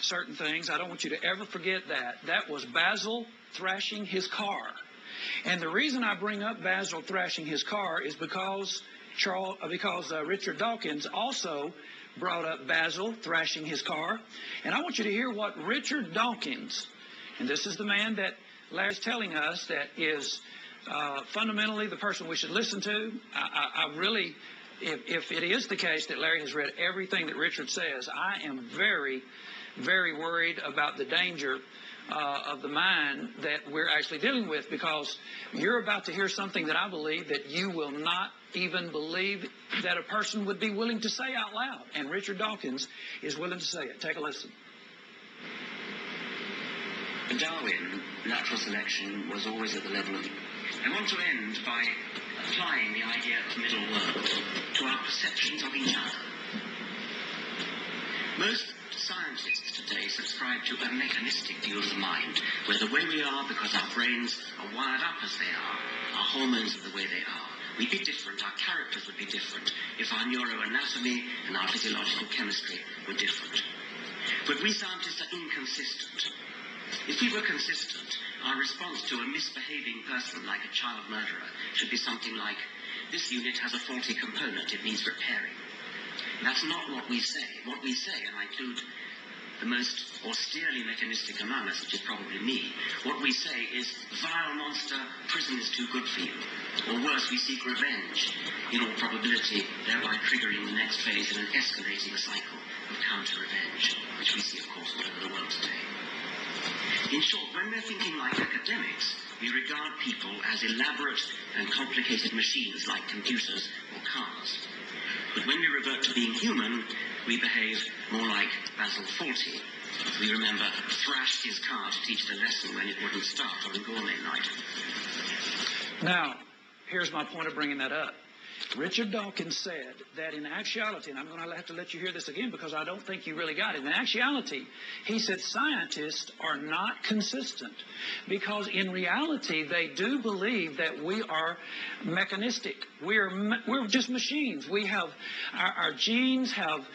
certain things. I don't want you to ever forget that. That was Basil thrashing his car. And the reason I bring up Basil thrashing his car is because Richard Dawkins also brought up Basil thrashing his car. And I want you to hear what Richard Dawkins, and this is the man that Larry's telling us that is fundamentally the person we should listen to. I really, if it is the case that Larry has read everything that Richard says, I am very, very worried about the danger of the mind that we're actually dealing with, because you're about to hear something that I believe that you will not even believe that a person would be willing to say out loud. And Richard Dawkins is willing to say it. Take a listen. For Darwin, natural selection was always at the level of... I want to end by applying the idea of middle world to our perceptions of each other. Most scientists today subscribe to a mechanistic view of the mind, where the way we are because our brains are wired up as they are, our hormones are the way they are. We'd be different, our characters would be different if our neuroanatomy and our physiological chemistry were different. But we scientists are inconsistent. If we were consistent, our response to a misbehaving person like a child murderer should be something like, this unit has a faulty component, it needs repairing. That's not what we say. What we say, and I include the most austerely mechanistic among us, which is probably me, what we say is, vile monster, prison is too good for you. Or worse, we seek revenge, in all probability, thereby triggering the next phase in an escalating cycle of counter-revenge, which we see, of course, all over the world today. In short, when we're thinking like academics, we regard people as elaborate and complicated machines like computers or cars. But when we revert to being human, we behave more like Basil Fawlty. We remember thrashed his car to teach the lesson when it wouldn't start on gourmet night. Now, here's my point of bringing that up. Richard Dawkins said that in actuality, and I'm going to have to let you hear this again because I don't think you really got it. In actuality, he said scientists are not consistent because in reality they do believe that we are mechanistic. We're just machines. We have our genes have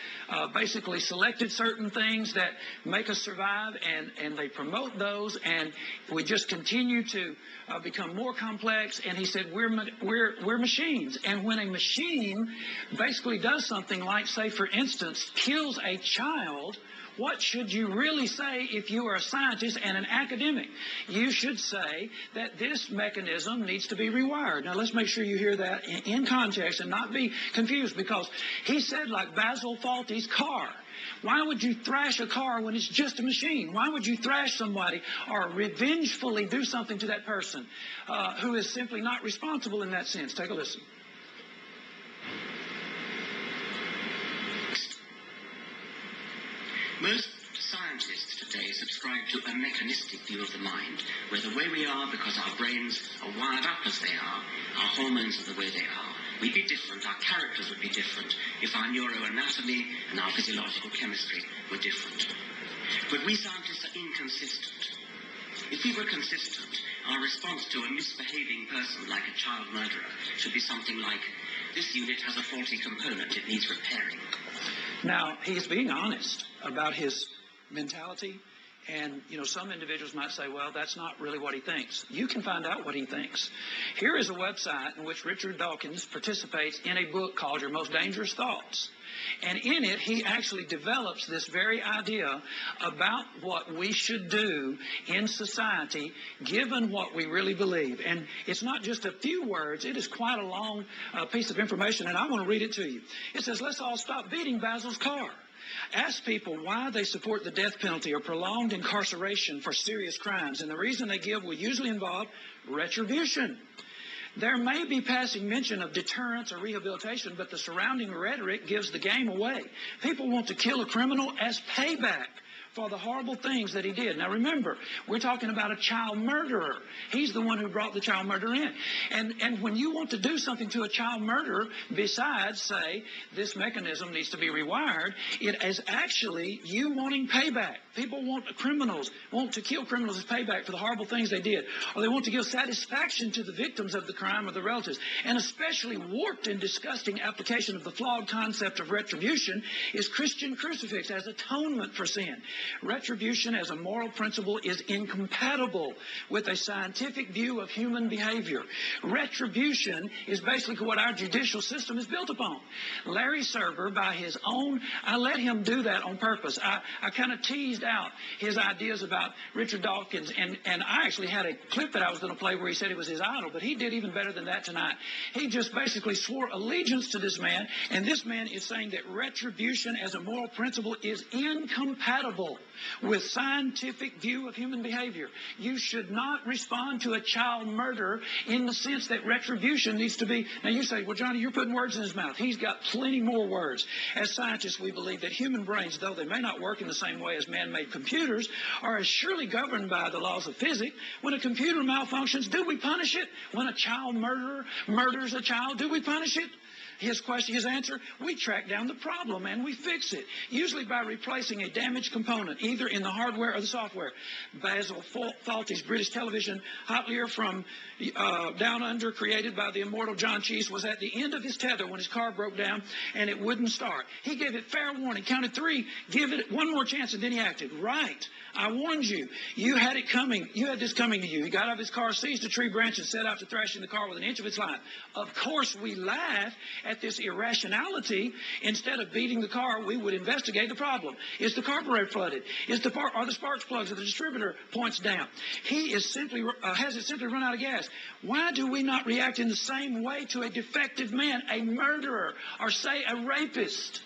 basically selected certain things that make us survive, and they promote those, and we just continue to become more complex. And he said we're machines, and when a machine basically does something like, say, for instance, kills a child, what should you really say if you are a scientist and an academic? You should say that this mechanism needs to be rewired. Now, let's make sure you hear that in context and not be confused, because he said, like Basil Fawlty's car. Why would you thrash a car when it's just a machine? Why would you thrash somebody or revengefully do something to that person who is simply not responsible in that sense? Take a listen. Most scientists today subscribe to a mechanistic view of the mind, where the way we are because our brains are wired up as they are, our hormones are the way they are. We'd be different, our characters would be different if our neuroanatomy and our physiological chemistry were different. But we scientists are inconsistent. If we were consistent, our response to a misbehaving person like a child murderer should be something like, this unit has a faulty component, it needs repairing. Now, he's being honest about his mentality. And, some individuals might say, well, that's not really what he thinks. You can find out what he thinks. Here is a website in which Richard Dawkins participates in a book called Your Most Dangerous Thoughts. And in it, he actually develops this very idea about what we should do in society, given what we really believe. And it's not just a few words. It is quite a long piece of information, and I want to read it to you. It says, let's all stop beating Basil's car. Ask people why they support the death penalty or prolonged incarceration for serious crimes, and the reason they give will usually involve retribution. There may be passing mention of deterrence or rehabilitation, but the surrounding rhetoric gives the game away. People want to kill a criminal as payback for the horrible things that he did. Now remember, we're talking about a child murderer. He's the one who brought the child murder in. And when you want to do something to a child murderer, besides say this mechanism needs to be rewired, it is actually you wanting payback. People want to kill criminals as payback for the horrible things they did. Or they want to give satisfaction to the victims of the crime or the relatives. And especially warped and disgusting application of the flawed concept of retribution is Christian crucifix as atonement for sin. Retribution as a moral principle is incompatible with a scientific view of human behavior. Retribution is basically what our judicial system is built upon. Larry Serber, by his own, I let him do that on purpose. I kind of teased out his ideas about Richard Dawkins, and I actually had a clip that I was going to play where he said it was his idol, but he did even better than that tonight. He just basically swore allegiance to this man, and this man is saying that retribution as a moral principle is incompatible with scientific view of human behavior. You should not respond to a child murder in the sense that retribution needs to be. Now you say, well, Johnny, you're putting words in his mouth. He's got plenty more words. As scientists, we believe that human brains, though they may not work in the same way as man-made computers, are as surely governed by the laws of physics. When a computer malfunctions, do we punish it? When a child murderer murders a child, do we punish it? His answer, we track down the problem and we fix it, usually by replacing a damaged component, either in the hardware or the software. Basil Fawlty's British television hotelier from Down Under, created by the immortal John Cheese, was at the end of his tether when his car broke down and it wouldn't start. He gave it fair warning, counted 3, give it one more chance, and then he acted. Right. I warned you. You had it coming. You had this coming to you. He got out of his car, seized a tree branch, and set out to thrash in the car with an inch of its life. Of course, we laugh at this irrationality. Instead of beating the car, we would investigate the problem. Is the carburetor flooded? Are the spark plugs of the distributor points down? Has it simply run out of gas? Why do we not react in the same way to a defective man, a murderer, or say a rapist?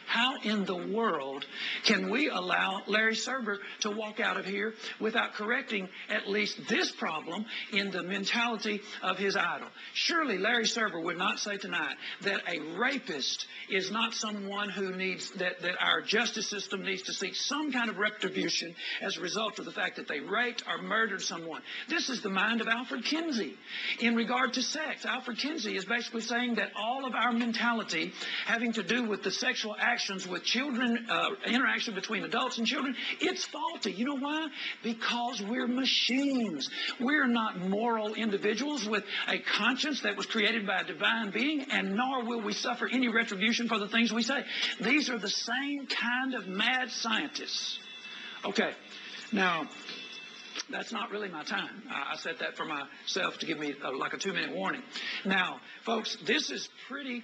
How in the world can we allow Larry Serber to walk out of here without correcting at least this problem in the mentality of his idol? Surely Larry Serber would not say tonight that a rapist is not someone who needs, that our justice system needs to seek some kind of retribution as a result of the fact that they raped or murdered someone. This is the mind of Alfred Kinsey. In regard to sex, Alfred Kinsey is basically saying that all of our mentality having to do with the sexual actions with children, interaction between adults and children, it's faulty. You know why? Because we're machines. We're not moral individuals with a conscience that was created by a divine being, and nor will we suffer any retribution for the things we say. These are the same kind of mad scientists. Okay, now, that's not really my time. I set that for myself to give me like a 2-minute warning. Now, folks, this is pretty...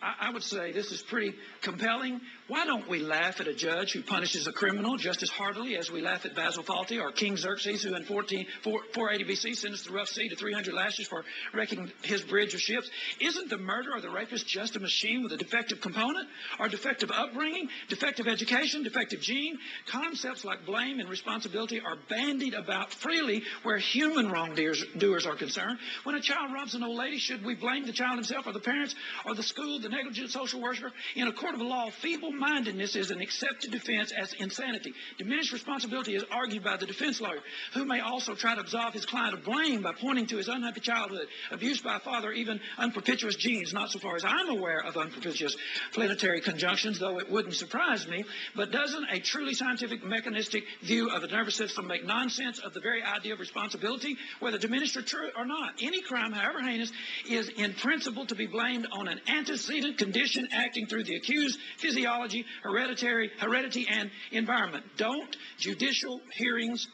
I would say this is pretty compelling. Why don't we laugh at a judge who punishes a criminal just as heartily as we laugh at Basil Fawlty or King Xerxes, who in 480 BC sentenced the rough sea to 300 lashes for wrecking his bridge of ships? Isn't the murderer or the rapist just a machine with a defective component, or defective upbringing, defective education, defective gene? Concepts like blame and responsibility are bandied about freely where human wrongdoers are concerned. When a child robs an old lady, should we blame the child himself or the parents or the school, the negligent social worker? In a court of law, feeble-mindedness is an accepted defense as insanity. Diminished responsibility is argued by the defense lawyer, who may also try to absolve his client of blame by pointing to his unhappy childhood, abuse by a father, even unpropitious genes, not so far as I'm aware of unpropitious planetary conjunctions, though it wouldn't surprise me. But doesn't a truly scientific, mechanistic view of the nervous system make nonsense of the very idea of responsibility, whether diminished or true or not? Any crime, however heinous, is in principle to be blamed on an antecedent condition acting through the accused physiology, heredity, and environment. Don't judicial hearings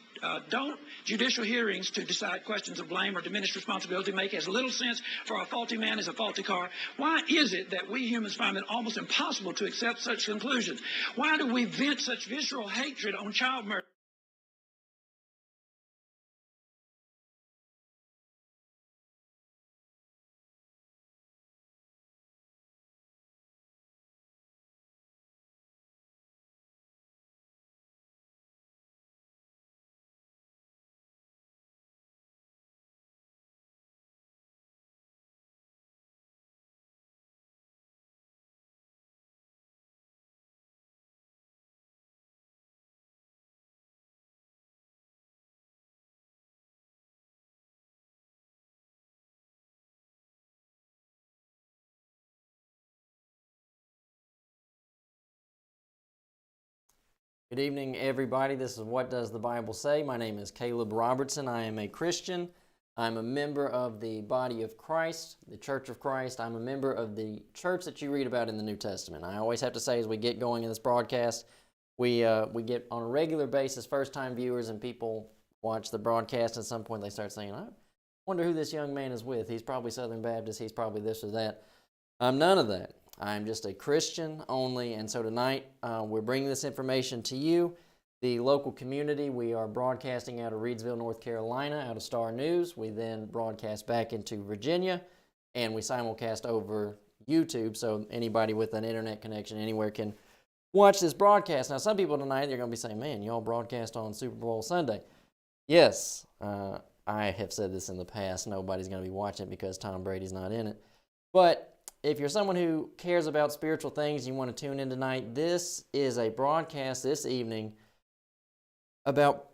to decide questions of blame or diminished responsibility make as little sense for a faulty man as a faulty car? Why is it that we humans find it almost impossible to accept such conclusions? Why do we vent such visceral hatred on child murder? Good evening, everybody. This is What Does the Bible Say? My name is Caleb Robertson. I am a Christian. I'm a member of the body of Christ, the Church of Christ. I'm a member of the church that you read about in the New Testament. I always have to say as we get going in this broadcast, We get on a regular basis first-time viewers, and people watch the broadcast. At some point, they start saying, I wonder who this young man is with. He's probably Southern Baptist. He's probably this or that. I'm none of that. I'm just a Christian only, and so tonight we're bringing this information to you, the local community. We are broadcasting out of Reidsville, North Carolina, out of Star News. We then broadcast back into Virginia, and we simulcast over YouTube, so anybody with an internet connection anywhere can watch this broadcast. Now, some people tonight, they're going to be saying, man, y'all broadcast on Super Bowl Sunday. Yes, I have said this in the past. Nobody's going to be watching it because Tom Brady's not in it. But if you're someone who cares about spiritual things, you want to tune in tonight, this is a broadcast this evening about,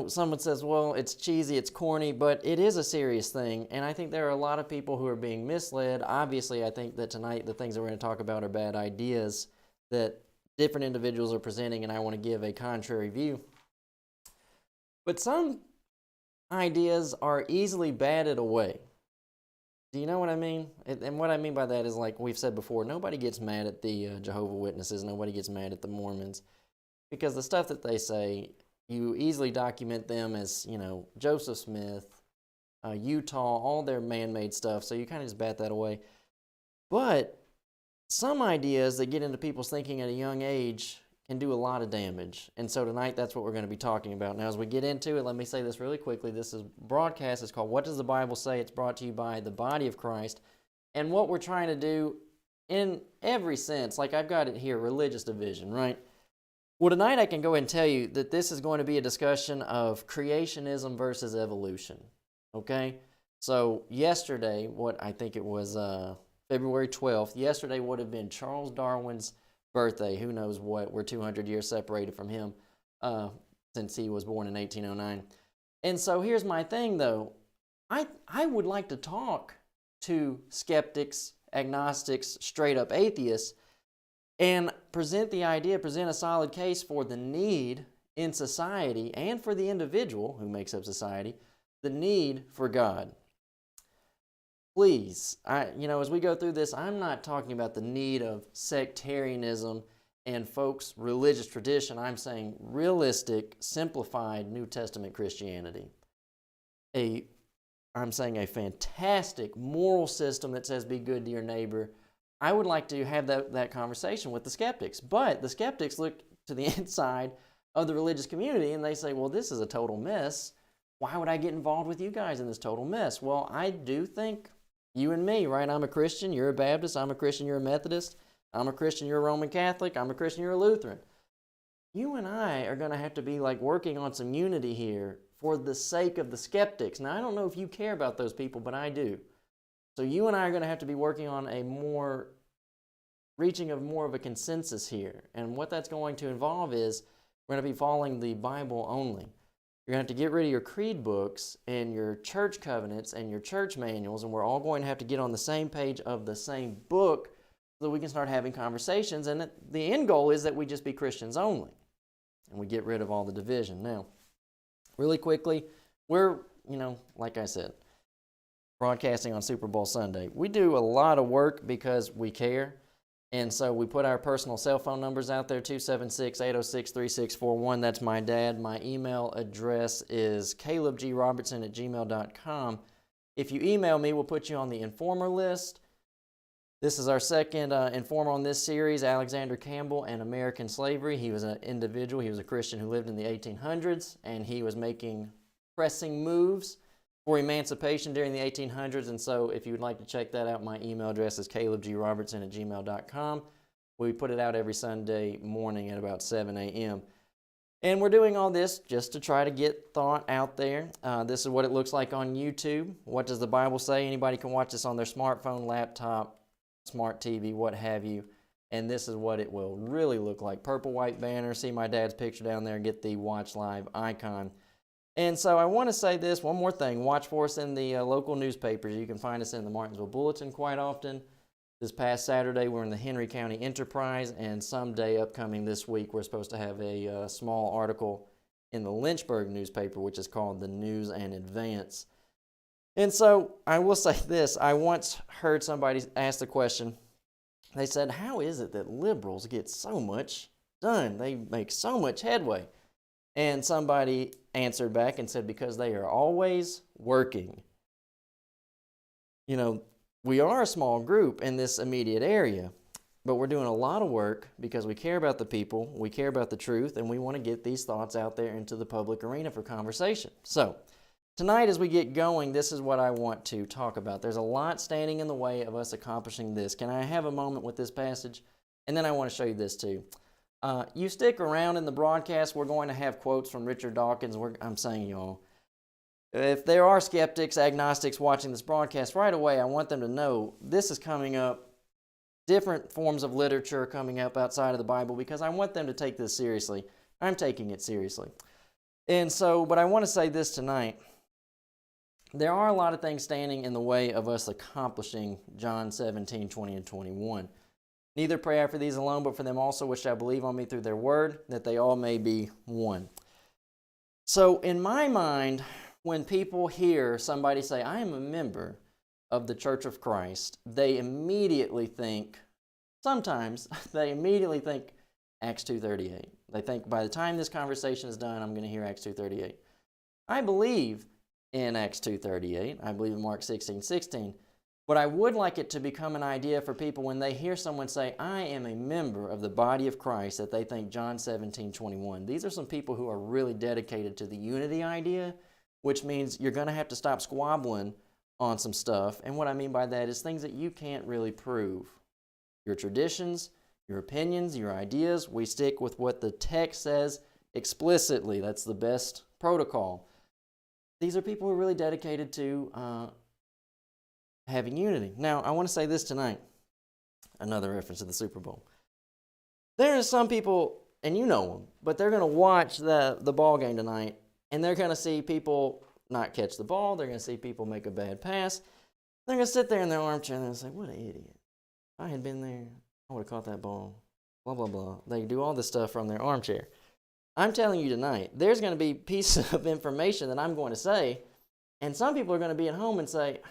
someone says, well, it's cheesy, it's corny, but it is a serious thing. And I think there are a lot of people who are being misled. Obviously, I think that tonight the things that we're going to talk about are bad ideas that different individuals are presenting, and I want to give a contrary view. But some ideas are easily batted away. Do you know what I mean? And what I mean by that is, like we've said before, nobody gets mad at the Jehovah's Witnesses. Nobody gets mad at the Mormons. Because the stuff that they say, you easily document them as, Joseph Smith, Utah, all their man-made stuff. So you kind of just bat that away. But some ideas that get into people's thinking at a young age can do a lot of damage. And so tonight, that's what we're going to be talking about. Now, as we get into it, let me say this really quickly. This is broadcast. It's called What Does the Bible Say? It's brought to you by the Body of Christ. And what we're trying to do in every sense, like I've got it here, religious division, right? Well, tonight I can go ahead and tell you that this is going to be a discussion of creationism versus evolution, okay? So yesterday, what I think it was February 12th, yesterday would have been Charles Darwin's birthday. Who knows what? We're 200 years separated from him since he was born in 1809. And so here's my thing, though. I would like to talk to skeptics, agnostics, straight-up atheists, and present a solid case for the need in society and for the individual who makes up society, the need for God. Please, as we go through this, I'm not talking about the need of sectarianism and folks' religious tradition. I'm saying realistic, simplified New Testament Christianity. I'm saying a fantastic moral system that says be good to your neighbor. I would like to have that conversation with the skeptics. But the skeptics look to the inside of the religious community and they say, well, this is a total mess. Why would I get involved with you guys in this total mess? Well, I do think you and me, right? I'm a Christian, you're a Baptist, I'm a Christian, you're a Methodist, I'm a Christian, you're a Roman Catholic, I'm a Christian, you're a Lutheran. You and I are going to have to be like working on some unity here for the sake of the skeptics. Now, I don't know if you care about those people, but I do. So you and I are going to have to be working on reaching more of a consensus here. And what that's going to involve is we're going to be following the Bible only. You're going to have to get rid of your creed books and your church covenants and your church manuals, and we're all going to have to get on the same page of the same book so that we can start having conversations. And the end goal is that we just be Christians only, and we get rid of all the division. Now, really quickly, we're, like I said, broadcasting on Super Bowl Sunday. We do a lot of work because we care. And so we put our personal cell phone numbers out there, 276-806-3641. That's my dad. My email address is calebgrobertson@gmail.com. If you email me, we'll put you on the informer list. This is our second informer on this series, Alexander Campbell and American Slavery. He was an individual. He was a Christian who lived in the 1800s, and he was making pressing moves for emancipation during the 1800s, and so if you would like to check that out, my email address is calebgrobertson@gmail.com. We put it out every Sunday morning at about 7 a.m. And we're doing all this just to try to get thought out there. This is what it looks like on YouTube. What does the Bible say? Anybody can watch this on their smartphone, laptop, smart TV, what have you. And this is what it will really look like. Purple, white banner. See my dad's picture down there. Get the Watch Live icon. And so I want to say this, one more thing. Watch for us in the local newspapers. You can find us in the Martinsville Bulletin quite often. This past Saturday, we're in the Henry County Enterprise, and someday upcoming this week, we're supposed to have a small article in the Lynchburg newspaper, which is called the News and Advance. And so I will say this. I once heard somebody ask the question. They said, how is it that liberals get so much done. They make so much headway. And somebody answered back and said, because they are always working. You know, we are a small group in this immediate area, but we're doing a lot of work because we care about the people, we care about the truth, and we want to get these thoughts out there into the public arena for conversation. So, tonight as we get going, this is what I want to talk about. There's a lot standing in the way of us accomplishing this. Can I have a moment with this passage? And then I want to show you this too. You stick around in the broadcast, we're going to have quotes from Richard Dawkins. I'm saying, y'all, if there are skeptics, agnostics watching this broadcast right away, I want them to know this is coming up, different forms of literature coming up outside of the Bible, because I want them to take this seriously. I'm taking it seriously. And so, but I want to say this tonight. There are a lot of things standing in the way of us accomplishing John 17, 20, and 21. Neither pray I for these alone, but for them also which shall believe on me through their word, that they all may be one. So in my mind, when people hear somebody say, I am a member of the Church of Christ, they immediately think, sometimes they immediately think Acts 2:38. They think by the time this conversation is done, I'm going to hear Acts 2:38. I believe in Acts 2:38. I believe in Mark 16:16. But I would like it to become an idea for people when they hear someone say, I am a member of the body of Christ, that they think John 17:21. These are some people who are really dedicated to the unity idea, which means you're going to have to stop squabbling on some stuff. And what I mean by that is things that you can't really prove. Your traditions, your opinions, your ideas, we stick with what the text says explicitly. That's the best protocol. These are people who are really dedicated to having unity. Now, I want to say this tonight. Another reference to the Super Bowl. There are some people, and you know them, but they're going to watch the ball game tonight, and they're going to see people not catch the ball. They're going to see people make a bad pass. They're going to sit there in their armchair and they'll say, what an idiot. If I had been there, I would have caught that ball. Blah, blah, blah. They do all this stuff from their armchair. I'm telling you tonight, there's going to be pieces of information that I'm going to say, and some people are going to be at home and say,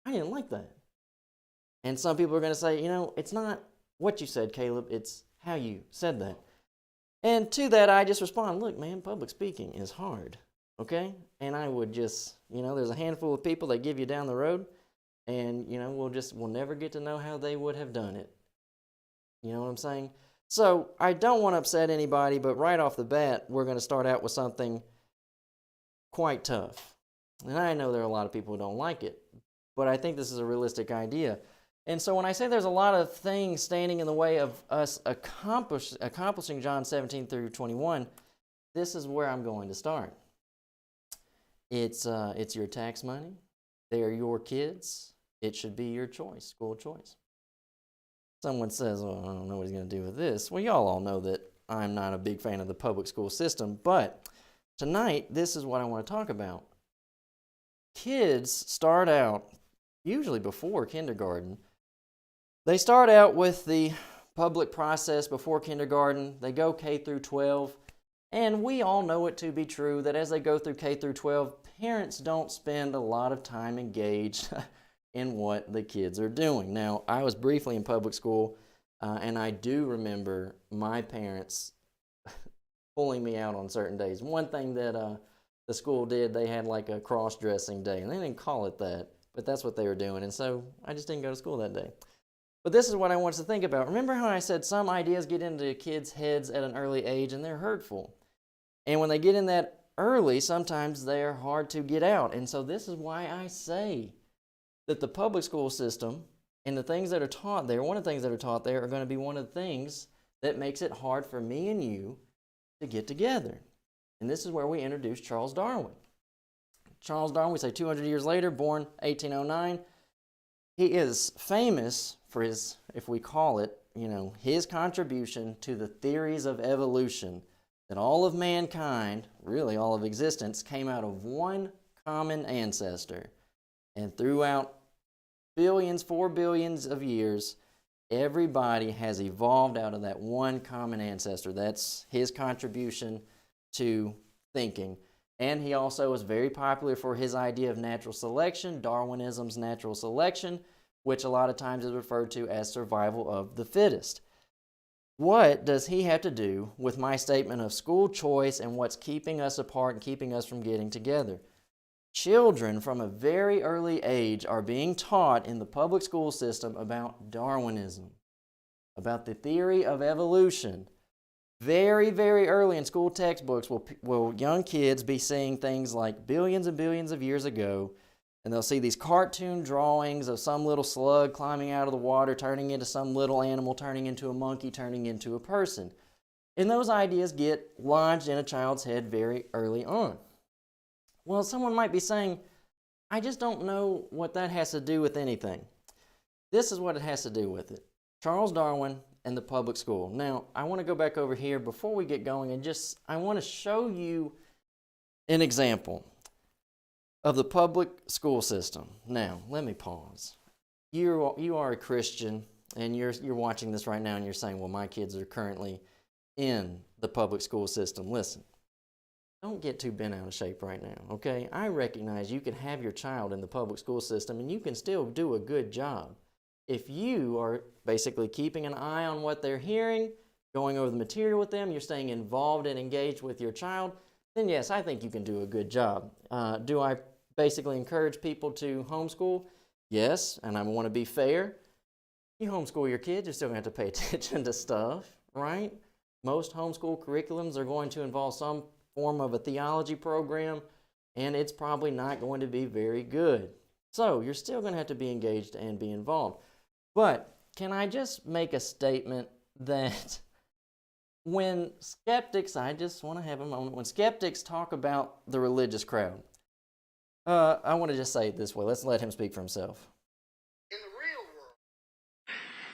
I didn't like that. And some people are going to say, you know, it's not what you said, Caleb, it's how you said that. And to that, I just respond, look, man, public speaking is hard, okay? And I would just, you know, there's a handful of people that give you down the road, and, you know, we'll never get to know how they would have done it. You know what I'm saying? So I don't want to upset anybody, but right off the bat, we're going to start out with something quite tough. And I know there are a lot of people who don't like it, but I think this is a realistic idea. And so when I say there's a lot of things standing in the way of us accomplishing John 17 through 21, this is where I'm going to start. It's your tax money. They are your kids. It should be your choice, school choice. Someone says, well, I don't know what he's going to do with this. Well, y'all all know that I'm not a big fan of the public school system, but tonight, this is what I want to talk about. Kids start out, usually before kindergarten, they start out with the public process before kindergarten. They go K through 12, and we all know it to be true that as they go through K through 12, parents don't spend a lot of time engaged in what the kids are doing. Now, I was briefly in public school, and I do remember my parents pulling me out on certain days. One thing that the school did, they had like a cross-dressing day, and they didn't call it that, but that's what they were doing, and so I just didn't go to school that day. But this is what I want us to think about. Remember how I said some ideas get into kids' heads at an early age, and they're hurtful. And when they get in that early, sometimes they're hard to get out. And so this is why I say that the public school system and the things that are taught there, one of the things that are taught there are going to be one of the things that makes it hard for me and you to get together. And this is where we introduce Charles Darwin. Charles Darwin, we say 200 years later, born 1809. He is famous for his, if we call it, his contribution to the theories of evolution, that all of mankind, really all of existence, came out of one common ancestor. And throughout billions, 4 billions of years, everybody has evolved out of that one common ancestor. That's his contribution to thinking. And he also was very popular for his idea of natural selection, Darwinism's natural selection, which a lot of times is referred to as survival of the fittest. What does he have to do with my statement of school choice and what's keeping us apart and keeping us from getting together? Children from a very early age are being taught in the public school system about Darwinism, about the theory of evolution. Very, very early in school textbooks will young kids be seeing things like billions and billions of years ago, and they'll see these cartoon drawings of some little slug climbing out of the water, turning into some little animal, turning into a monkey, turning into a person. And those ideas get lodged in a child's head very early on. Well, someone might be saying, I just don't know what that has to do with anything. This is what it has to do with it. Charles Darwin and the public school. Now, I want to go back over here before we get going and I want to show you an example of the public school system. Now, let me pause. You are a Christian, and you're watching this right now, and you're saying, well, my kids are currently in the public school system. Listen, don't get too bent out of shape right now, okay? I recognize you can have your child in the public school system, and you can still do a good job. If you are basically keeping an eye on what they're hearing, going over the material with them, you're staying involved and engaged with your child, then yes, I think you can do a good job. Do I basically encourage people to homeschool? Yes, and I want to be fair. You homeschool your kids, you're still going to have to pay attention to stuff, right? Most homeschool curriculums are going to involve some form of a theology program, and it's probably not going to be very good. So you're still going to have to be engaged and be involved. But can I just make a statement that when skeptics, I just want to have a moment, when skeptics talk about the religious crowd, I want to just say it this way. Let's let him speak for himself.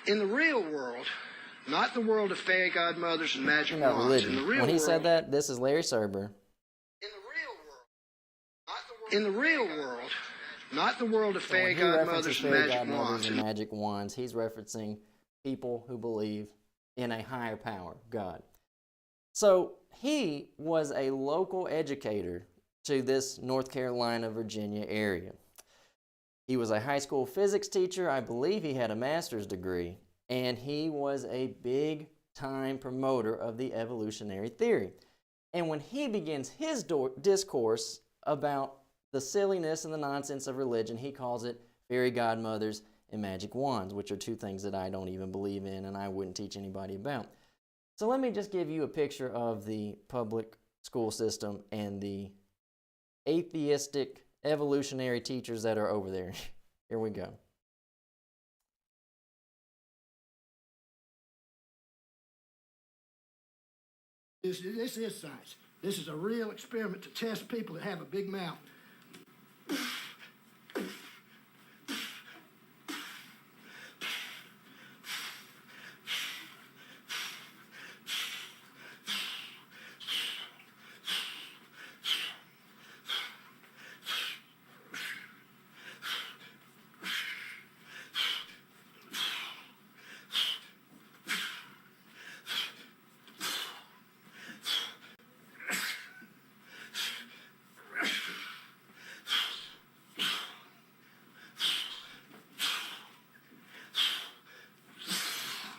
In the real world, not the world of fairy godmothers and magic wands. Religion. When he said that, this is Larry Serber. In the real world, not the world of fairy godmothers and magic wands. He's referencing people who believe in a higher power, God. So he was a local educator to this North Carolina, Virginia area. He was a high school physics teacher. I believe he had a master's degree, and he was a big-time promoter of the evolutionary theory. And when he begins his discourse about the silliness and the nonsense of religion, he calls it fairy godmothers and magic wands, which are two things that I don't even believe in and I wouldn't teach anybody about. So let me just give you a picture of the public school system and the atheistic evolutionary teachers that are over there. Here we go. This is science. This is a real experiment to test people that have a big mouth.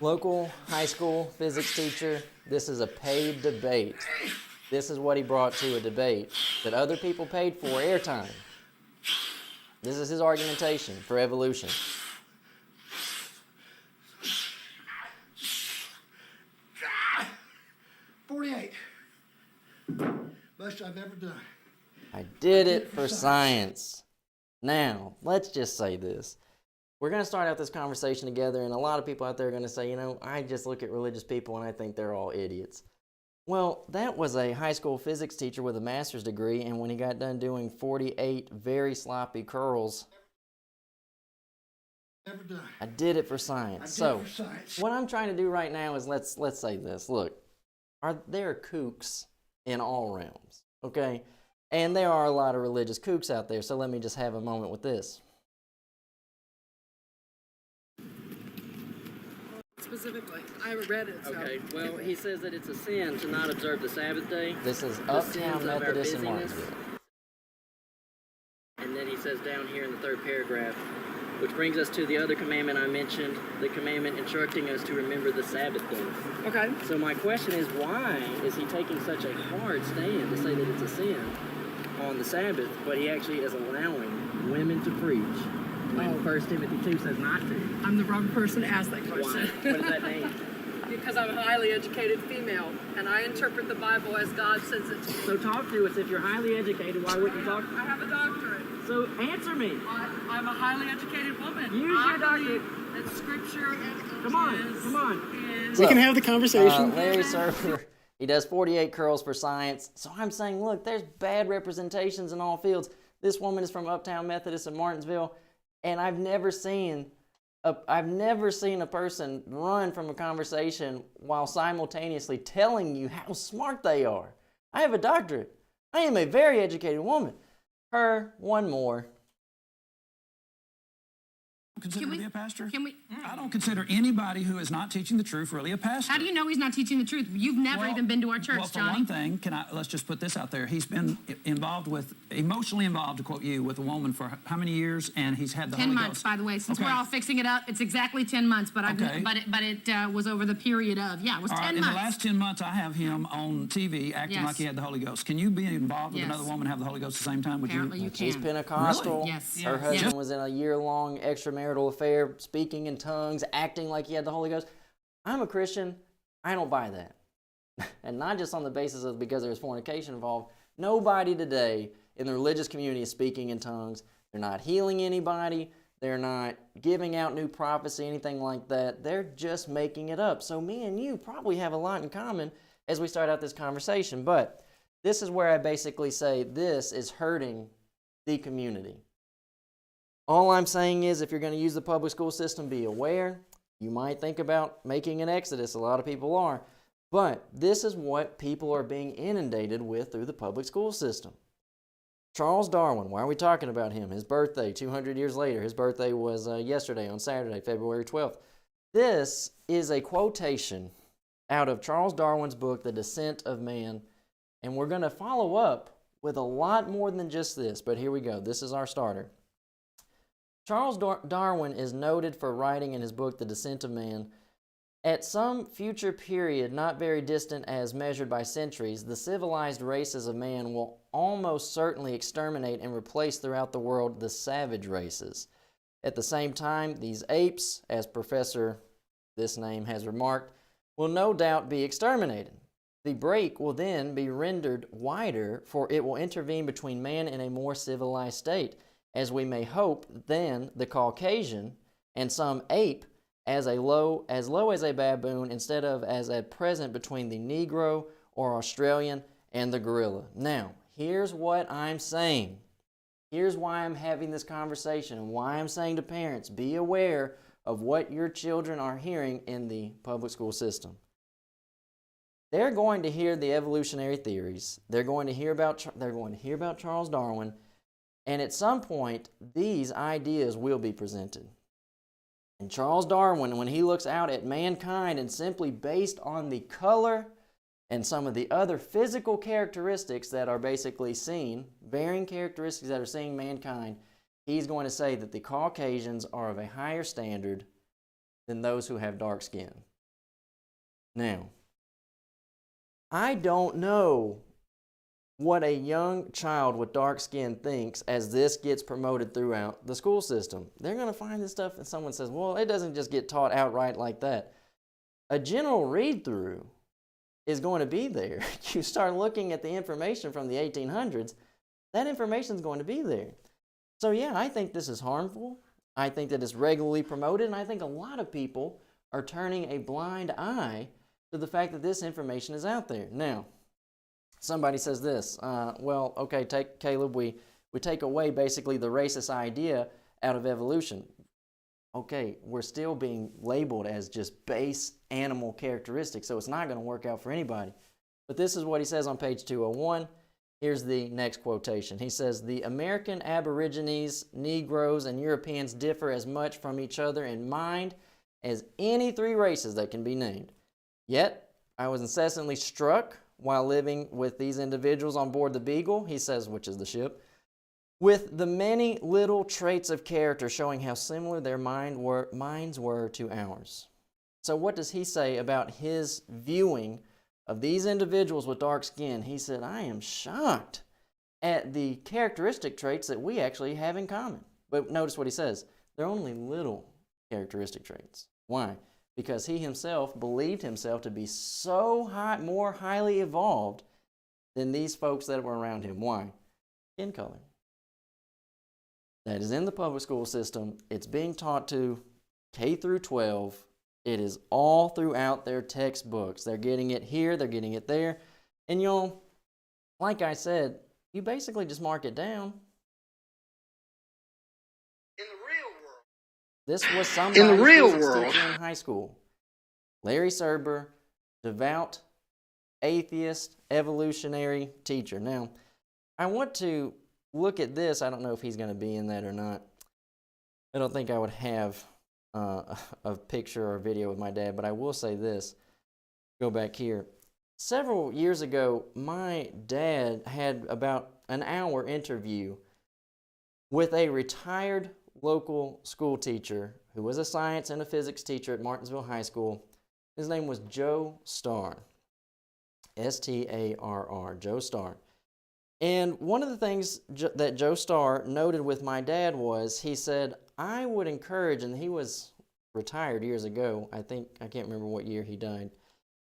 Local high school physics teacher, this is a paid debate. This is what he brought to a debate that other people paid for airtime. This is his argumentation for evolution. Best I've ever done. I did it for science. Now, let's just say this. We're going to start out this conversation together, and a lot of people out there are going to say, you know, I just look at religious people and I think they're all idiots. Well, that was a high school physics teacher with a master's degree, and when he got done doing 48 very sloppy curls, Never done. I did it for science. What I'm trying to do right now is let's say this. Look, there are kooks in all realms, okay? And there are a lot of religious kooks out there, so let me just have a moment with this. Specifically, I haven't read it. So. Okay, well, he says that it's a sin to not observe the Sabbath day. This is Uptown Methodist in Martinsville. And then he says down here in the third paragraph, Which brings us to the other commandment I mentioned, the commandment instructing us to remember the Sabbath day. Okay. So my question is, why is he taking such a hard stand to say that it's a sin on the Sabbath, but he actually is allowing women to preach when 1 Timothy 2 says not to? I'm the wrong person to ask that question. Why? What does that mean? Because I'm a highly educated female, and I interpret the Bible as God says it to me. So talk to us. If you're highly educated, why wouldn't you talk? I have a doctorate. So answer me. I'm a highly educated woman. Use your doctorate. That Scripture Come on. is We can have the conversation. Larry Server, he does 48 curls for science. So I'm saying, look, there's bad representations in all fields. This woman is from Uptown Methodist in Martinsville, and I've never seen a person run from a conversation while simultaneously telling you how smart they are. I have a doctorate. I am a very educated woman. Her, one more. Consider to be a pastor? Can we? I don't consider anybody who is not teaching the truth really a pastor. How do you know he's not teaching the truth? You've never even been to our church, well, for Johnny. one thing, let's just put this out there. He's been emotionally involved, to quote you, with a woman for how many years? And he's had the 10 Holy months, Ghost. by the way. Since Okay. we're all fixing it up, it's exactly 10 months. But Okay. it was over the period of it was All 10 right, months. in the last 10 months, I have him on TV acting Yes. like he had the Holy Ghost. Can you be involved with Yes. another woman have the Holy Ghost at the same time? Would Apparently you She's can. Pentecostal. Really? Yes. Her Yes. husband was in a year-long extramarital affair, speaking in tongues, acting like he had the Holy Ghost. I'm a Christian. I don't buy that. And not just on the basis of because there's fornication involved. Nobody today in the religious community is speaking in tongues. They're not healing anybody. They're not giving out new prophecy, anything like that. They're just making it up. So me and you probably have a lot in common as we start out this conversation. But this is where I basically say this is hurting the community. All I'm saying is if you're going to use the public school system, be aware. You might think about making an exodus. A lot of people are. But this is what people are being inundated with through the public school system. Charles Darwin, why are we talking about him? His birthday, 200 years later. His birthday was yesterday on Saturday, February 12th. This is a quotation out of Charles Darwin's book, The Descent of Man. And we're going to follow up with a lot more than just this. But here we go. This is our starter. Charles Darwin is noted for writing in his book, The Descent of Man, at some future period not very distant as measured by centuries, the civilized races of man will almost certainly exterminate and replace throughout the world the savage races. At the same time, these apes, as Professor this name has remarked, will no doubt be exterminated. The break will then be rendered wider, for it will intervene between man and a more civilized state, as we may hope, then the Caucasian and some ape as low as a baboon instead of as at present between the Negro or Australian and the gorilla. Now, here's what I'm saying. Here's why I'm having this conversation and why I'm saying to parents, be aware of what your children are hearing in the public school system. They're going to hear the evolutionary theories. They're going to hear about Charles Darwin. And at some point, these ideas will be presented. And Charles Darwin, when he looks out at mankind and simply based on the color and some of the other physical characteristics that are basically seen, varying characteristics that are seen in mankind, he's going to say that the Caucasians are of a higher standard than those who have dark skin. Now, I don't know what a young child with dark skin thinks as this gets promoted throughout the school system. They're going to find this stuff and someone says, well, it doesn't just get taught outright like that. A general read-through is going to be there. You start looking at the information from the 1800s, that information is going to be there. So yeah, I think this is harmful. I think that it's regularly promoted, and I think a lot of people are turning a blind eye to the fact that this information is out there. Now, somebody says this, well, okay, Caleb, we take away basically the racist idea out of evolution. Okay, we're still being labeled as just base animal characteristics, so it's not going to work out for anybody. But this is what he says on page 201. Here's the next quotation. He says, the American Aborigines, Negroes, and Europeans differ as much from each other in mind as any three races that can be named. Yet, I was incessantly struck while living with these individuals on board the Beagle, he says, which is the ship, with the many little traits of character showing how similar their minds were to ours. So what does he say about his viewing of these individuals with dark skin? He said, I am shocked at the characteristic traits that we actually have in common. But notice what he says. They're only little characteristic traits. Why? Because he himself believed himself to be so more highly evolved than these folks that were around him. Why? Skin color. That is in the public school system. It's being taught to K through 12. It is all throughout their textbooks. They're getting it here, they're getting it there. And y'all, like I said, you basically just mark it down. In the real world. This was somebody's physics teacher in high school. Larry Serber, devout, atheist, evolutionary teacher. Now, I want to look at this. I don't know if he's going to be in that or not. I don't think I would have a picture or a video with my dad, but I will say this. Go back here. Several years ago, my dad had about an hour interview with a retired local school teacher who was a science and a physics teacher at Martinsville High School. His name was Joe Starr. S-T-A-R-R, Joe Starr. And one of the things that Joe Starr noted with my dad was, he said, I would encourage, and he was retired years ago, I can't remember what year he died,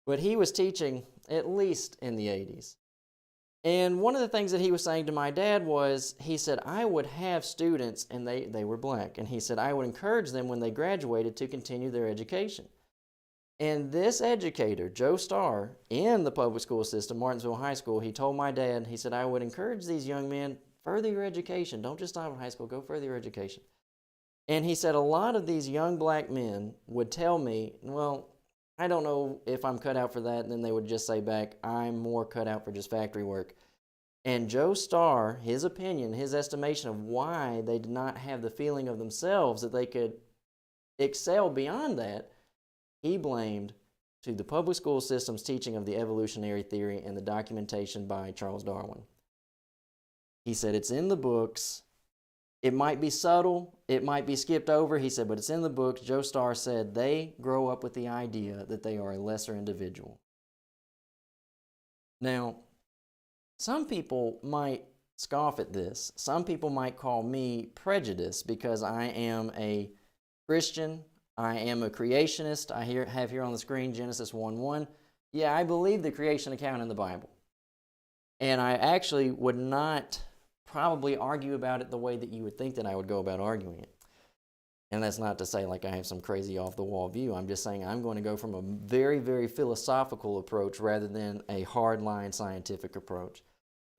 but he was teaching at least in the 80s. And one of the things that he was saying to my dad was, he said, I would have students, and they were black, and he said, I would encourage them when they graduated to continue their education. And this educator, Joe Starr, in the public school system, Martinsville High School, he told my dad, he said, I would encourage these young men, further your education. Don't just stop in high school, go further your education. And he said a lot of these young black men would tell me, well, I don't know if I'm cut out for that. And then they would just say back, I'm more cut out for just factory work. And Joe Starr, his opinion, his estimation of why they did not have the feeling of themselves that they could excel beyond that, he blamed to the public school system's teaching of the evolutionary theory and the documentation by Charles Darwin. He said it's in the books. It might be subtle. It might be skipped over. He said, but it's in the books. Joe Starr said they grow up with the idea that they are a lesser individual. Now, some people might scoff at this. Some people might call me prejudiced because I am a Christian. I am a creationist. I have here on the screen Genesis 1:1. Yeah, I believe the creation account in the Bible. And I actually would not probably argue about it the way that you would think that I would go about arguing it. And that's not to say like I have some crazy off-the-wall view. I'm just saying I'm going to go from a very, very philosophical approach rather than a hard-line scientific approach.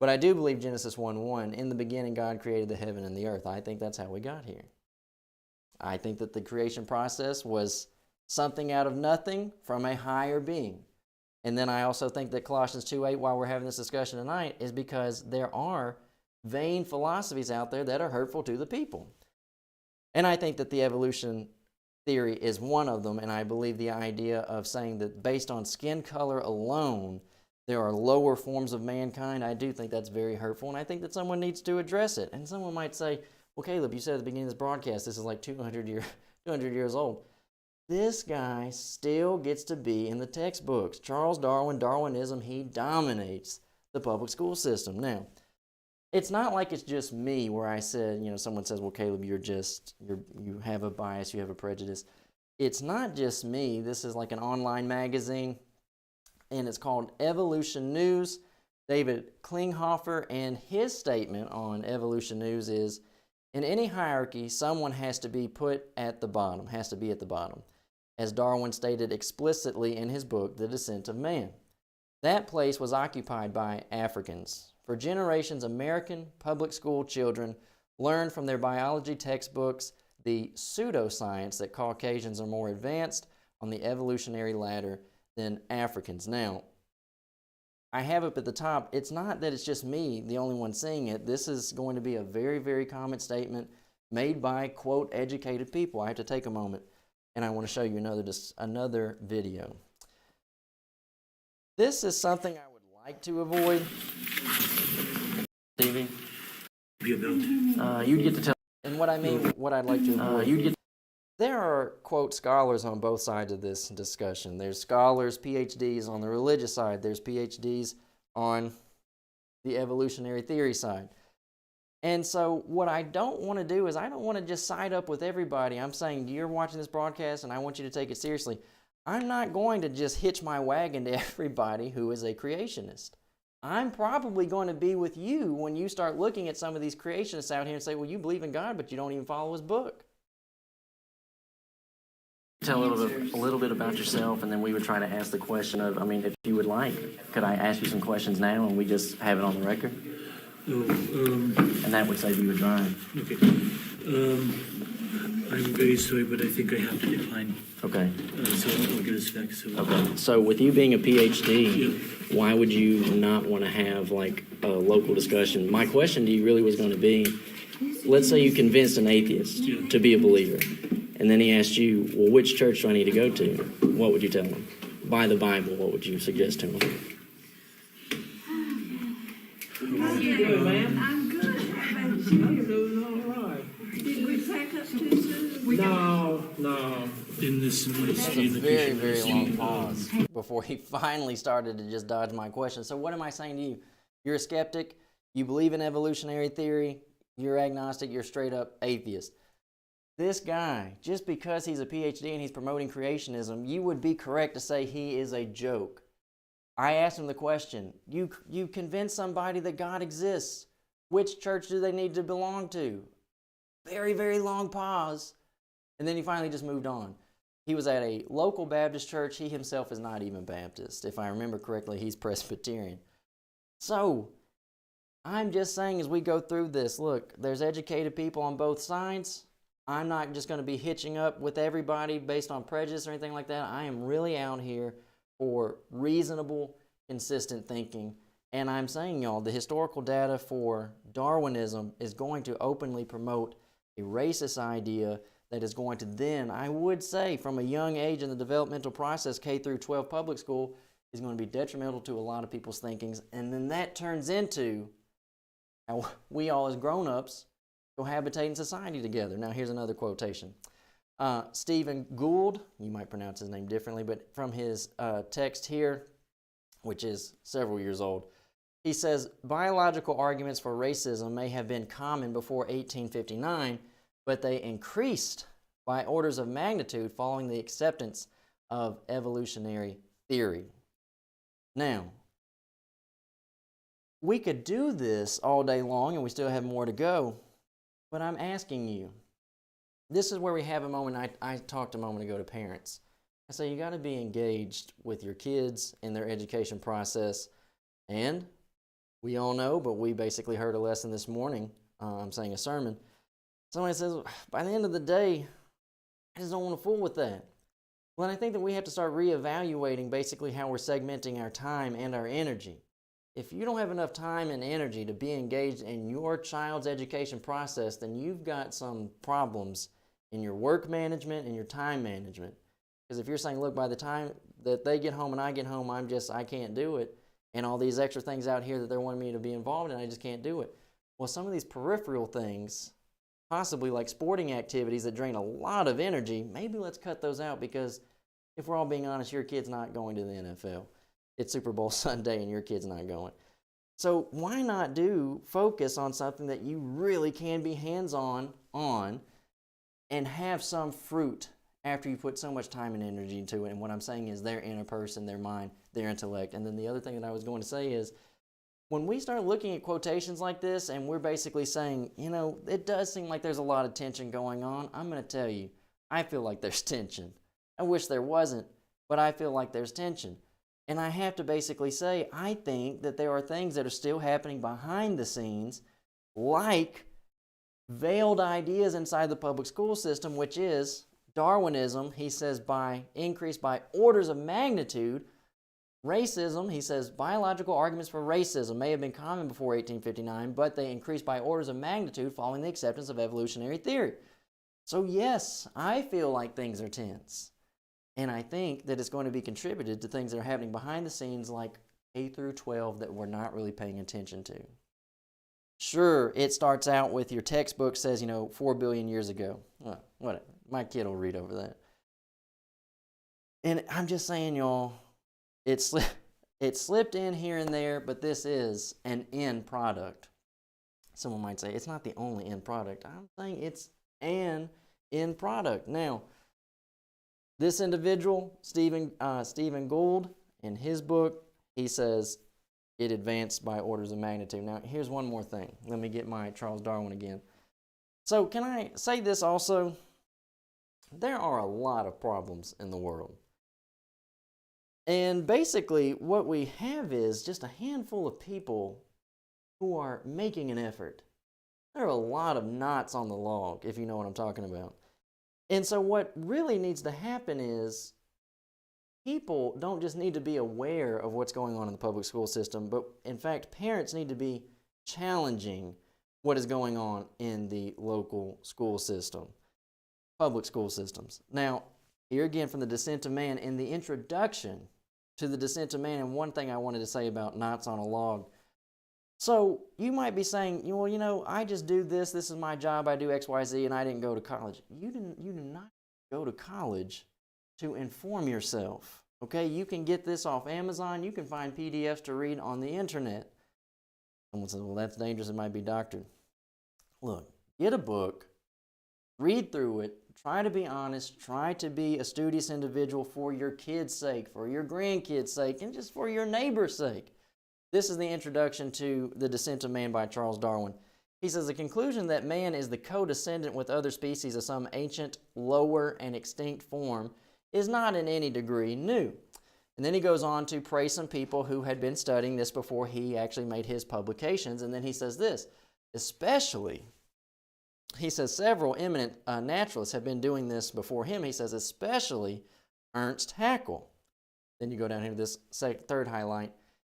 But I do believe Genesis 1:1, in the beginning God created the heaven and the earth. I think that's how we got here. I think that the creation process was something out of nothing from a higher being. And then I also think that Colossians 2:8, while we're having this discussion tonight, is because there are vain philosophies out there that are hurtful to the people. And I think that the evolution theory is one of them, and I believe the idea of saying that based on skin color alone, there are lower forms of mankind, I do think that's very hurtful, and I think that someone needs to address it. And someone might say, well, Caleb, you said at the beginning of this broadcast, this is like 200 years old. This guy still gets to be in the textbooks. Charles Darwin, Darwinism, he dominates the public school system. Now, it's not like it's just me where I said, someone says, well, Caleb, you have a bias, you have a prejudice. It's not just me. This is like an online magazine, and it's called Evolution News. David Klinghoffer, and his statement on Evolution News is, in any hierarchy, someone has to be at the bottom. As Darwin stated explicitly in his book, The Descent of Man. That place was occupied by Africans. For generations, American public school children learned from their biology textbooks the pseudoscience that Caucasians are more advanced on the evolutionary ladder than Africans. Now, I have up at the top, it's not that it's just me, the only one seeing it. This is going to be a very, very common statement made by, quote, educated people. I have to take a moment, and I want to show you another video. This is something I would like to avoid. TV. You'd get to tell. And what I mean, what I'd like to avoid, there are, quote, scholars on both sides of this discussion. There's scholars, PhDs on the religious side. There's PhDs on the evolutionary theory side. And so what I don't want to do is I don't want to just side up with everybody. I'm saying you're watching this broadcast and I want you to take it seriously. I'm not going to just hitch my wagon to everybody who is a creationist. I'm probably going to be with you when you start looking at some of these creationists out here and say, well, you believe in God, but you don't even follow his book. Tell a little bit about yourself, and then we would try to ask the question of, I mean, if you would like, could I ask you some questions now and we just have it on the record? And that would save you a drive. Okay. I'm very sorry, but I think I have to decline. Okay. So I'll get us back. So. Okay. So with you being a PhD, why would you not want to have like a local discussion? My question to you really was going to be, let's say you convinced an atheist to be a believer, and then he asked you, well, which church do I need to go to? What would you tell him? By the Bible, what would you suggest to him? How you doing, ma'am? I'm good. How about you? I'm doing all right. Did we take up too soon? No. In this That's ministry, a very, very long pause before he finally started to just dodge my question. So what am I saying to you? You're a skeptic. You believe in evolutionary theory. You're agnostic. You're straight up atheist. This guy, just because he's a PhD and he's promoting creationism, you would be correct to say he is a joke. I asked him the question, you convince somebody that God exists. Which church do they need to belong to? Very, very long pause. And then he finally just moved on. He was at a local Baptist church. He himself is not even Baptist. If I remember correctly, he's Presbyterian. So, I'm just saying as we go through this, look, there's educated people on both sides. I'm not just going to be hitching up with everybody based on prejudice or anything like that. I am really out here for reasonable, consistent thinking. And I'm saying, y'all, the historical data for Darwinism is going to openly promote a racist idea that is going to then, I would say, from a young age in the developmental process, K through 12 public school, is going to be detrimental to a lot of people's thinkings. And then that turns into how we all as grown-ups cohabitate in society together. Now, here's another quotation. Stephen Gould, you might pronounce his name differently, but from his text here, which is several years old, he says, biological arguments for racism may have been common before 1859, but they increased by orders of magnitude following the acceptance of evolutionary theory. Now, we could do this all day long, and we still have more to go, but I'm asking you, this is where we have a moment. I talked a moment ago to parents. I say you got to be engaged with your kids in their education process. And we all know, but we basically heard a lesson this morning. I'm saying a sermon. Somebody says, by the end of the day, I just don't want to fool with that. Well, I think that we have to start reevaluating basically how we're segmenting our time and our energy. If you don't have enough time and energy to be engaged in your child's education process, then you've got some problems in your work management and your time management. Because if you're saying, look, by the time that they get home and I get home, I can't do it, and all these extra things out here that they're wanting me to be involved in, I just can't do it. Well, some of these peripheral things, possibly like sporting activities that drain a lot of energy, maybe let's cut those out, because if we're all being honest, your kid's not going to the NFL. It's Super Bowl Sunday and your kid's not going. So why not focus on something that you really can be hands-on on and have some fruit after you put so much time and energy into it. And what I'm saying is their inner person, their mind, their intellect. And then the other thing that I was going to say is when we start looking at quotations like this and we're basically saying, it does seem like there's a lot of tension going on, I'm going to tell you, I feel like there's tension. I wish there wasn't, but I feel like there's tension. And I have to basically say, I think that there are things that are still happening behind the scenes, like veiled ideas inside the public school system, which is Darwinism, he says, increased by orders of magnitude. Racism, he says, biological arguments for racism may have been common before 1859, but they increased by orders of magnitude following the acceptance of evolutionary theory. So yes, I feel like things are tense. And I think that it's going to be contributed to things that are happening behind the scenes like K through 12 that we're not really paying attention to. Sure, it starts out with your textbook says, 4 billion years ago. Whatever. My kid will read over that. And I'm just saying, y'all, it slipped in here and there, but this is an end product. Someone might say, it's not the only end product. I'm saying it's an end product. Now, this individual, Stephen Gould, in his book, he says it advanced by orders of magnitude. Now, here's one more thing. Let me get my Charles Darwin again. So, can I say this also? There are a lot of problems in the world. And basically, what we have is just a handful of people who are making an effort. There are a lot of knots on the log, if you know what I'm talking about. And so what really needs to happen is people don't just need to be aware of what's going on in the public school system, but in fact, parents need to be challenging what is going on in the local school system, public school systems. Now, here again from the Descent of Man, in the introduction to the Descent of Man, and one thing I wanted to say about knots on a log. So you might be saying, well, I just do this is my job, I do X, Y, Z, and I didn't go to college. You do not go to college to inform yourself, okay? You can get this off Amazon, you can find PDFs to read on the internet. Someone says, well, that's dangerous, it might be doctored. Look, get a book, read through it, try to be honest, try to be a studious individual for your kids' sake, for your grandkids' sake, and just for your neighbor's sake. This is the introduction to The Descent of Man by Charles Darwin. He says, the conclusion that man is the co-descendant with other species of some ancient, lower, and extinct form is not in any degree new. And then he goes on to praise some people who had been studying this before he actually made his publications. And then he says this, especially, he says several eminent naturalists have been doing this before him. He says especially Ernst Haeckel. Then you go down here to this third highlight.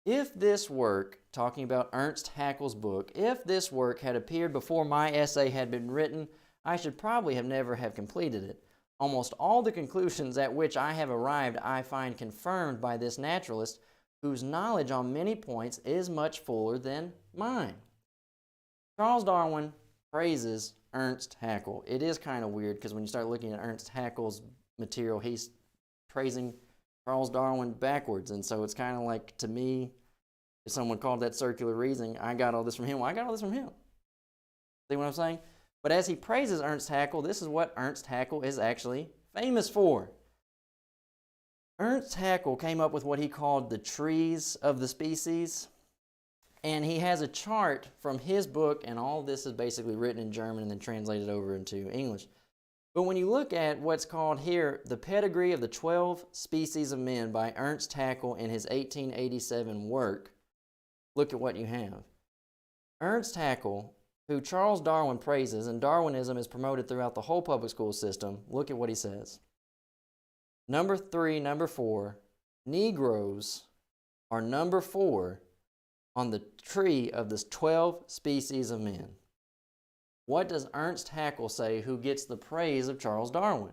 If this work, talking about Ernst Haeckel's book, if this work had appeared before my essay had been written, I should probably have never have completed it. Almost all the conclusions at which I have arrived I find confirmed by this naturalist, whose knowledge on many points is much fuller than mine. Charles Darwin praises Ernst Haeckel. It is kind of weird because when you start looking at Ernst Haeckel's material, he's praising Charles Darwin backwards. And so it's kind of like, to me, if someone called that circular reasoning, I got all this from him. Well, I got all this from him. See what I'm saying? But as he praises Ernst Haeckel, this is what Ernst Haeckel is actually famous for. Ernst Haeckel came up with what he called the trees of the species. And he has a chart from his book, and all this is basically written in German and then translated over into English. But when you look at what's called here, The Pedigree of the 12 Species of Men by Ernst Haeckel in his 1887 work, look at what you have. Ernst Haeckel, who Charles Darwin praises, and Darwinism is promoted throughout the whole public school system, look at what he says. Number 4, Negroes are number 4 on the tree of the 12 species of men. What does Ernst Haeckel say, who gets the praise of Charles Darwin?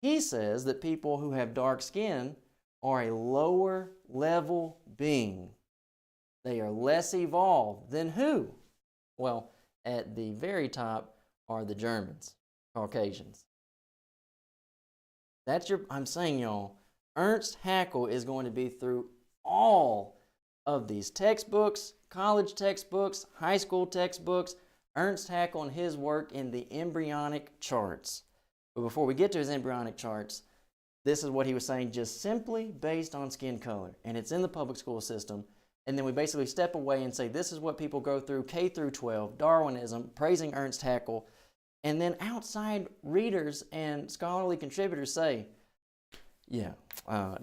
He says that people who have dark skin are a lower level being. They are less evolved than who? Well, at the very top are the Germans, Caucasians. I'm saying, y'all, Ernst Haeckel is going to be through all of these textbooks, college textbooks, high school textbooks, Ernst Haeckel and his work in the embryonic charts. But before we get to his embryonic charts, this is what he was saying, just simply based on skin color. And it's in the public school system. And then we basically step away and say, this is what people go through, K through 12, Darwinism, praising Ernst Haeckel. And then outside readers and scholarly contributors say, yeah,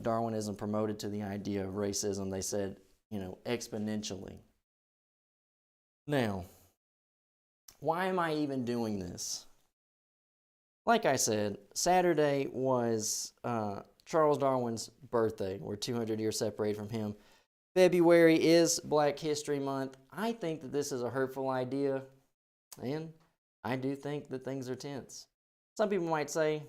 Darwinism promoted to the idea of racism, they said, exponentially. Now, why am I even doing this? Like I said, Saturday was Charles Darwin's birthday. We're 200 years separated from him. February is Black History Month. I think that this is a hurtful idea, and I do think that things are tense. Some people might say,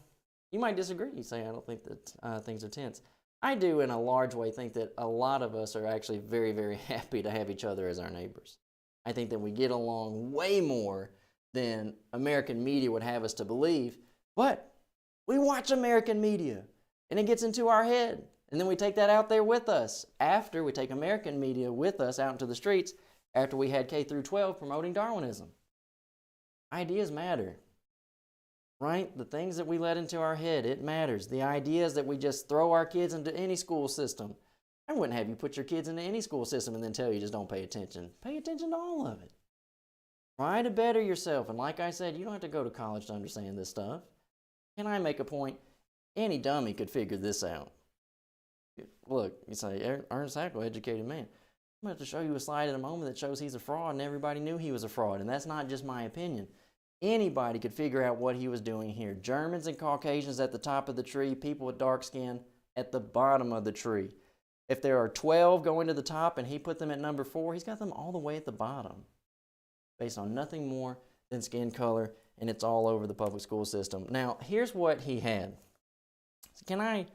you might disagree. You say, I don't think that things are tense. I do, in a large way, think that a lot of us are actually very, very happy to have each other as our neighbors. I think that we get along way more than American media would have us to believe. But we watch American media, and it gets into our head. And then we take that out there with us after we take American media with us out into the streets after we had K through 12 promoting Darwinism. Ideas matter, right? The things that we let into our head, it matters. The ideas that we just throw our kids into any school system. I wouldn't have you put your kids into any school system and then tell you just don't pay attention. Pay attention to all of it. Try to better yourself. And like I said, you don't have to go to college to understand this stuff. Can I make a point? Any dummy could figure this out. Look, you say, Ernst Haeckel, educated man. I'm going to show you a slide in a moment that shows he's a fraud, and everybody knew he was a fraud. And that's not just my opinion. Anybody could figure out what he was doing here. Germans and Caucasians at the top of the tree, people with dark skin at the bottom of the tree. If there are 12 going to the top and he put them at number 4, he's got them all the way at the bottom based on nothing more than skin color, and it's all over the public school system. Now, here's what he had. Can I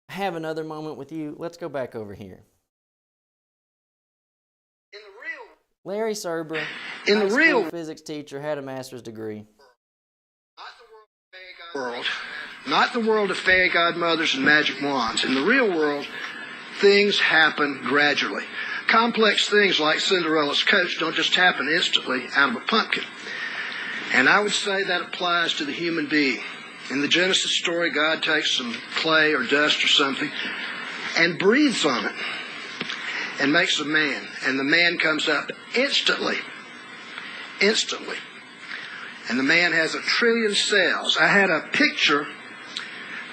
have another moment with you? Let's go back over here. Larry Serber, high school physics teacher, had a master's degree. Not the world of fairy godmothers and magic wands. In the real world, things happen gradually. Complex things like Cinderella's coach don't just happen instantly out of a pumpkin. And I would say that applies to the human being. In the Genesis story, God takes some clay or dust or something and breathes on it and makes a man. And the man comes up instantly. Instantly. And the man has 1 trillion cells. I had a picture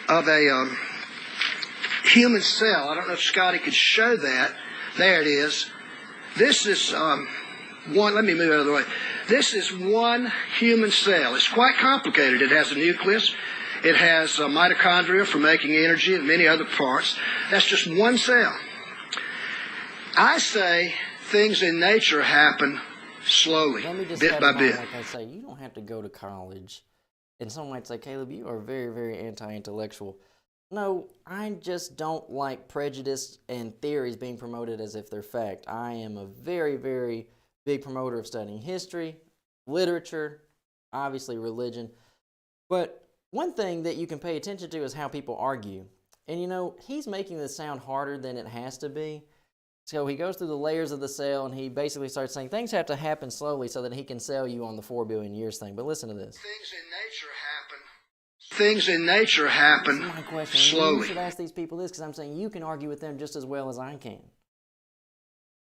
of a human cell. I don't know if Scotty could show that. There it is. This is one. Let me move out of the way. This is one human cell. It's quite complicated. It has a nucleus. It has mitochondria for making energy and many other parts. That's just one cell. I say things in nature happen slowly, bit by bit. Like I say, you don't have to go to college. And someone might say, Caleb, you are very, very anti-intellectual. No, I just don't like prejudice and theories being promoted as if they're fact. I am a very, very big promoter of studying history, literature, obviously religion. But one thing that you can pay attention to is how people argue. And you know, he's making this sound harder than it has to be. So he goes through the layers of the cell and he basically starts saying things have to happen slowly so that he can sell you on the 4 billion years thing. But listen to this. Things in nature happen This is my question. slowly. You should ask these people this because I'm saying you can argue with them just as well as I can.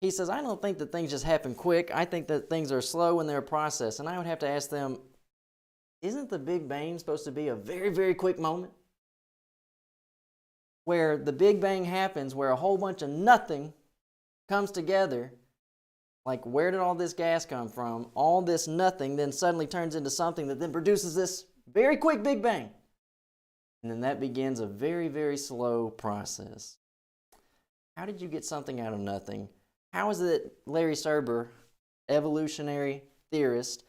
He says, I don't think that things just happen quick. I think that things are slow in their process. And I would have to ask them, isn't the Big Bang supposed to be a very, very quick moment? Where the Big Bang happens, where a whole bunch of nothing comes together, like where did all this gas come from? All this nothing then suddenly turns into something that then produces this very quick Big Bang. And then that begins a very, very slow process. How did you get something out of nothing? How is it that Larry Serber, evolutionary theorist,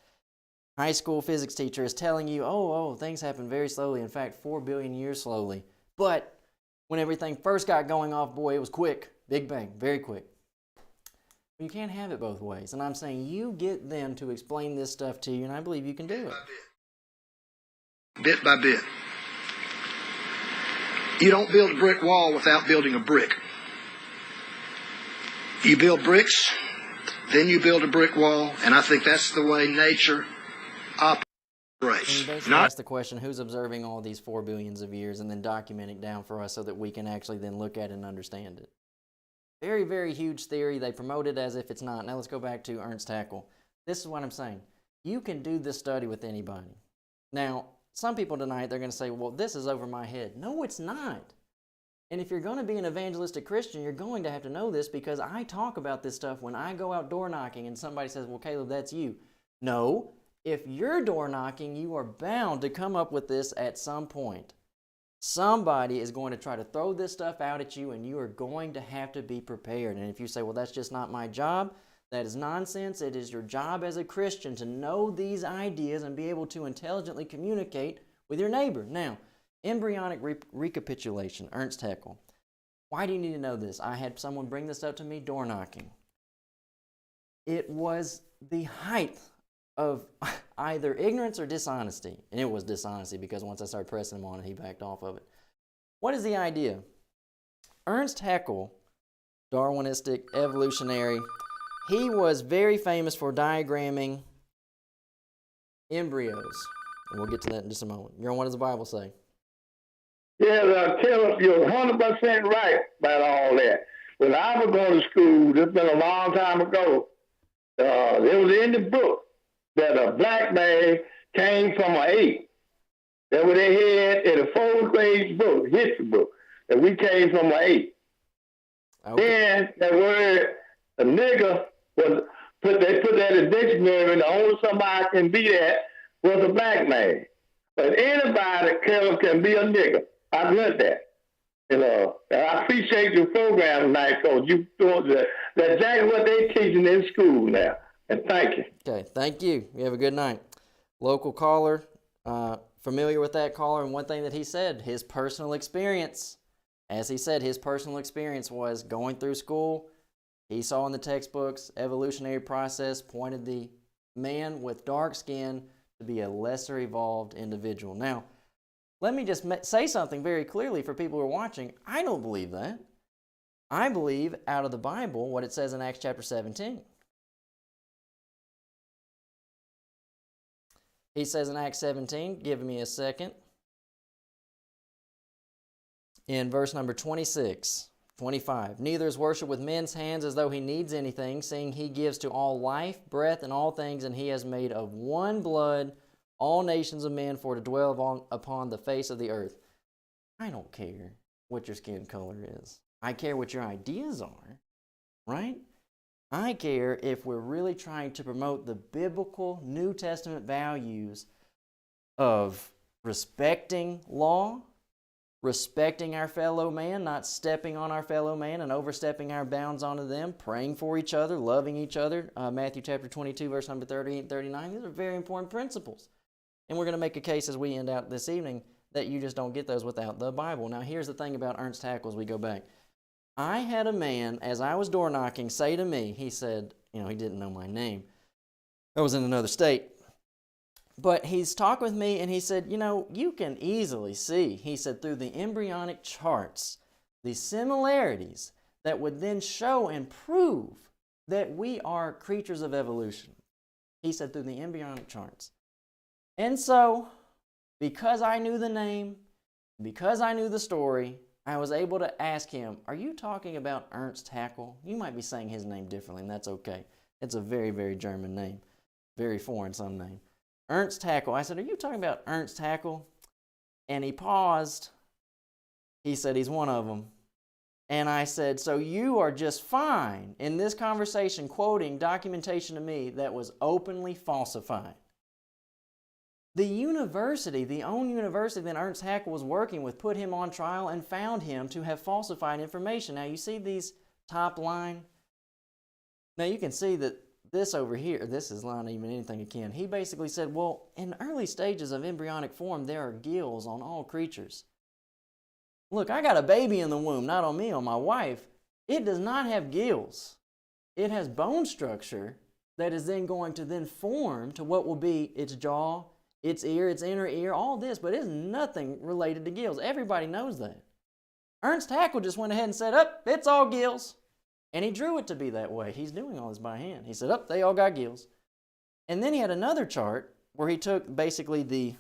high school physics teacher, is telling you, oh, things happen very slowly, in fact, 4 billion years slowly. But when everything first got going off, boy, it was quick. Big Bang, very quick. You can't have it both ways. And I'm saying you get them to explain this stuff to you, and I believe you can do it. Bit by bit. You don't build a brick wall without building a brick. You build bricks, then you build a brick wall, and I think that's the way nature operates. And you basically ask the question, who's observing all these 4 billions of years and then documenting it down for us so that we can actually then look at it and understand it. Very, very huge theory. They promote it as if it's not. Now let's go back to Ernst Haeckel. This is what I'm saying. You can do this study with anybody. Now, some people tonight, they're going to say, well, this is over my head. No, it's not. And if you're going to be an evangelistic Christian, you're going to have to know this because I talk about this stuff when I go out door knocking and somebody says, well, Caleb, that's you. No, if you're door knocking, you are bound to come up with this at some point. Somebody is going to try to throw this stuff out at you and you are going to have to be prepared. And if you say, well, that's just not my job, that is nonsense. It is your job as a Christian to know these ideas and be able to intelligently communicate with your neighbor. Now, embryonic recapitulation, Ernst Haeckel. Why do you need to know this? I had someone bring this up to me door knocking. it was the height of either ignorance or dishonesty. And it was dishonesty, because once I started pressing him on it, he backed off of it. What is the idea? Ernst Haeckel, Darwinistic evolutionary, he was very famous for diagramming embryos. And we'll get to that in just a moment. What does the Bible say? Yeah, Caleb, you're 100% right about all that. When I was going to school, this has been a long time ago, it was in the book that a black man came from an ape. That what they had in a fourth grade book, history book, that we came from an ape. Okay. Then that word, a nigger, they put that in the dictionary, and the only somebody can be that was a black man. But anybody can be a nigger. I've learned that. And I appreciate your program tonight, because you doing that's exactly what they're teaching in school now. And thank you. Okay, thank you. You have a good night. Local caller, familiar with that caller, and one thing that he said, his personal experience. As he said, his personal experience was going through school. He saw in the textbooks, evolutionary process pointed the man with dark skin to be a lesser evolved individual. Now, let me just say something very clearly for people who are watching. I don't believe that. I believe out of the Bible what it says in Acts chapter 17. He says in Acts 17, give me a second, in verse number 26, 25, neither is worship with men's hands as though he needs anything, seeing he gives to all life, breath, and all things, and he has made of one blood all nations of men for to dwell upon the face of the earth. I don't care what your skin color is. I care what your ideas are, right? I care if we're really trying to promote the biblical New Testament values of respecting law, respecting our fellow man, not stepping on our fellow man and overstepping our bounds onto them, praying for each other, loving each other. Matthew chapter 22, verse number 38 and 39. These are very important principles. And we're going to make a case as we end out this evening that you just don't get those without the Bible. Now, here's the thing about Ernst Haeckel as we go back. I had a man, as I was door knocking, say to me, he said, he didn't know my name. I was in another state. But he's talking with me, and he said, you can easily see, he said, through the embryonic charts, the similarities that would then show and prove that we are creatures of evolution. He said, through the embryonic charts. And so, because I knew the name, because I knew the story, I was able to ask him, are you talking about Ernst Haeckel? You might be saying his name differently, and that's okay. It's a very, very German name. Very foreign, some name. Ernst Haeckel. I said, are you talking about Ernst Haeckel? And he paused. He said, he's one of them. And I said, so you are just fine in this conversation quoting documentation to me that was openly falsified. The university, the own university that Ernst Haeckel was working with, put him on trial and found him to have falsified information. Now, you see these top line? Now, you can see that this over here, this is not even anything akin. He basically said, well, in early stages of embryonic form, there are gills on all creatures. Look, I got a baby in the womb, not on me, on my wife. It does not have gills. It has bone structure that is then going to then form to what will be its jaw, its ear, its inner ear, all this, but it's nothing related to gills. Everybody knows that. Ernst Haeckel just went ahead and said, it's all gills. And he drew it to be that way. He's doing all this by hand. He said, they all got gills. And then he had another chart where he took basically the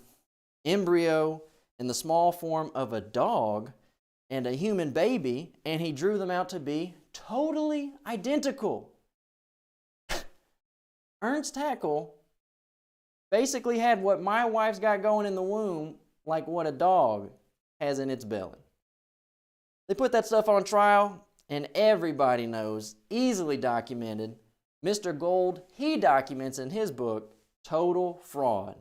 embryo in the small form of a dog and a human baby, and he drew them out to be totally identical. Ernst Haeckel basically had what my wife's got going in the womb like what a dog has in its belly. They put that stuff on trial, and everybody knows, easily documented, Mr. Gold, he documents in his book, total fraud.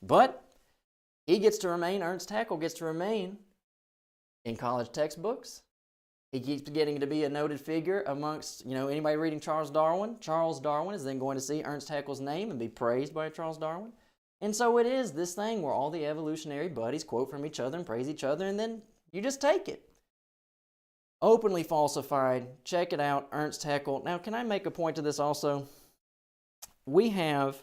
But he gets to remain, Ernst Haeckel gets to remain in college textbooks. He keeps getting to be a noted figure amongst, anybody reading Charles Darwin. Charles Darwin is then going to see Ernst Haeckel's name and be praised by Charles Darwin. And so it is this thing where all the evolutionary buddies quote from each other and praise each other, and then you just take it. openly falsified. Check it out, Ernst Haeckel. Now, can I make a point to this also? We have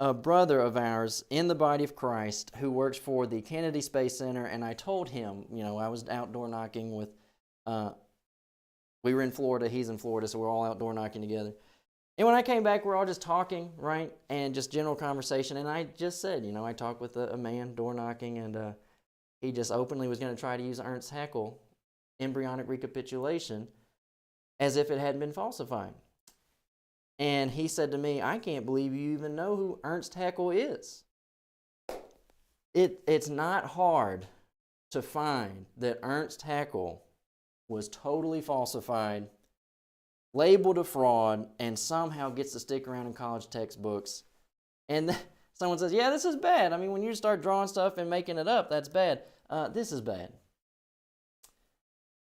a brother of ours in the body of Christ who works for the Kennedy Space Center, and I told him, I was outdoor knocking with, we were in Florida, he's in Florida, so we're all outdoor knocking together. And when I came back, we're all just talking, right, and just general conversation, and I just said, I talked with a man door knocking, and he just openly was going to try to use Ernst Haeckel, embryonic recapitulation, as if it hadn't been falsified. And he said to me, I can't believe you even know who Ernst Haeckel is. It's not hard to find that Ernst Haeckel was totally falsified, labeled a fraud, and somehow gets to stick around in college textbooks. And someone says, yeah, this is bad. I mean, when you start drawing stuff and making it up, that's bad. This is bad.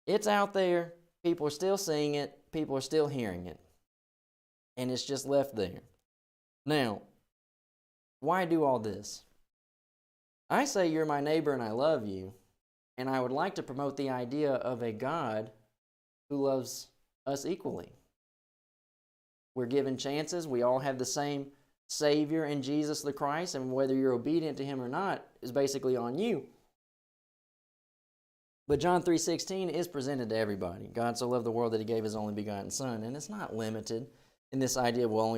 It's out there. People are still seeing it. People are still hearing it. And it's just left there. Now, why do all this? I say you're my neighbor and I love you, and I would like to promote the idea of a God who loves us equally. We're given chances. We all have the same Savior in Jesus the Christ, and whether you're obedient to Him or not is basically on you. But John 3:16 is presented to everybody. God so loved the world that He gave His only begotten Son, and it's not limited in this idea of, well,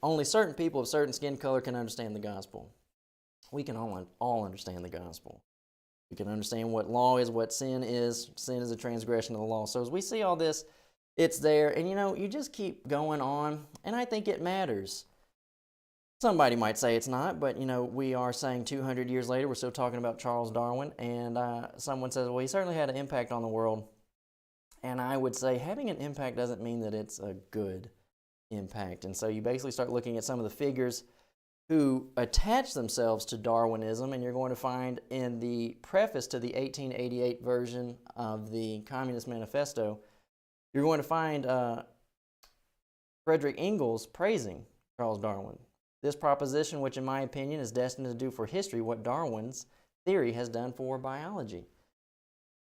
only certain people of certain skin color can understand the gospel. We can all understand the gospel. We can understand what law is, what sin is. Sin is a transgression of the law. So as we see all this, it's there. And you just keep going on. And I think it matters. Somebody might say it's not, but we are saying 200 years later, we're still talking about Charles Darwin. And someone says, well, he certainly had an impact on the world. And I would say having an impact doesn't mean that it's a good impact. And so you basically start looking at some of the figures who attach themselves to Darwinism, and you're going to find in the preface to the 1888 version of the Communist Manifesto, you're going to find Frederick Engels praising Charles Darwin. This proposition, which in my opinion is destined to do for history what Darwin's theory has done for biology.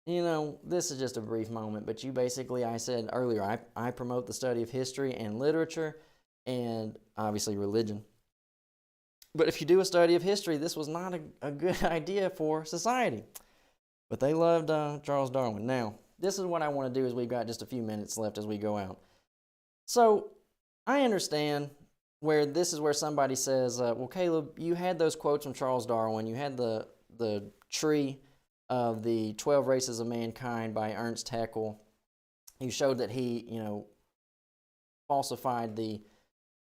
This is just a brief moment, but I said earlier, I promote the study of history and literature and obviously religion. But if you do a study of history, this was not a good idea for society. But they loved Charles Darwin. Now, this is what I want to do, is we've got just a few minutes left as we go out. So I understand this is where somebody says, well, Caleb, you had those quotes from Charles Darwin. You had the tree of the 12 Races of Mankind by Ernst Haeckel. You showed that he, falsified the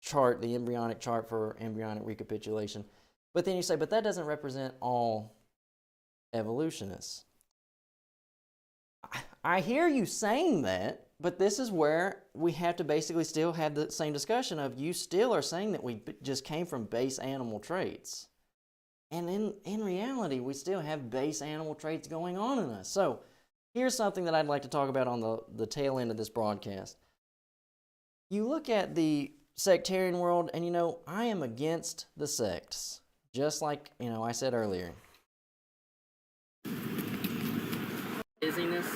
chart, the embryonic chart for embryonic recapitulation. But then you say, but that doesn't represent all evolutionists. I hear you saying that, but this is where we have to basically still have the same discussion of, you still are saying that we just came from base animal traits. And in reality, we still have base animal traits going on in us. So here's something that I'd like to talk about on the tail end of this broadcast. You look at the sectarian world, and I am against the sects, just like I said earlier. Busyness,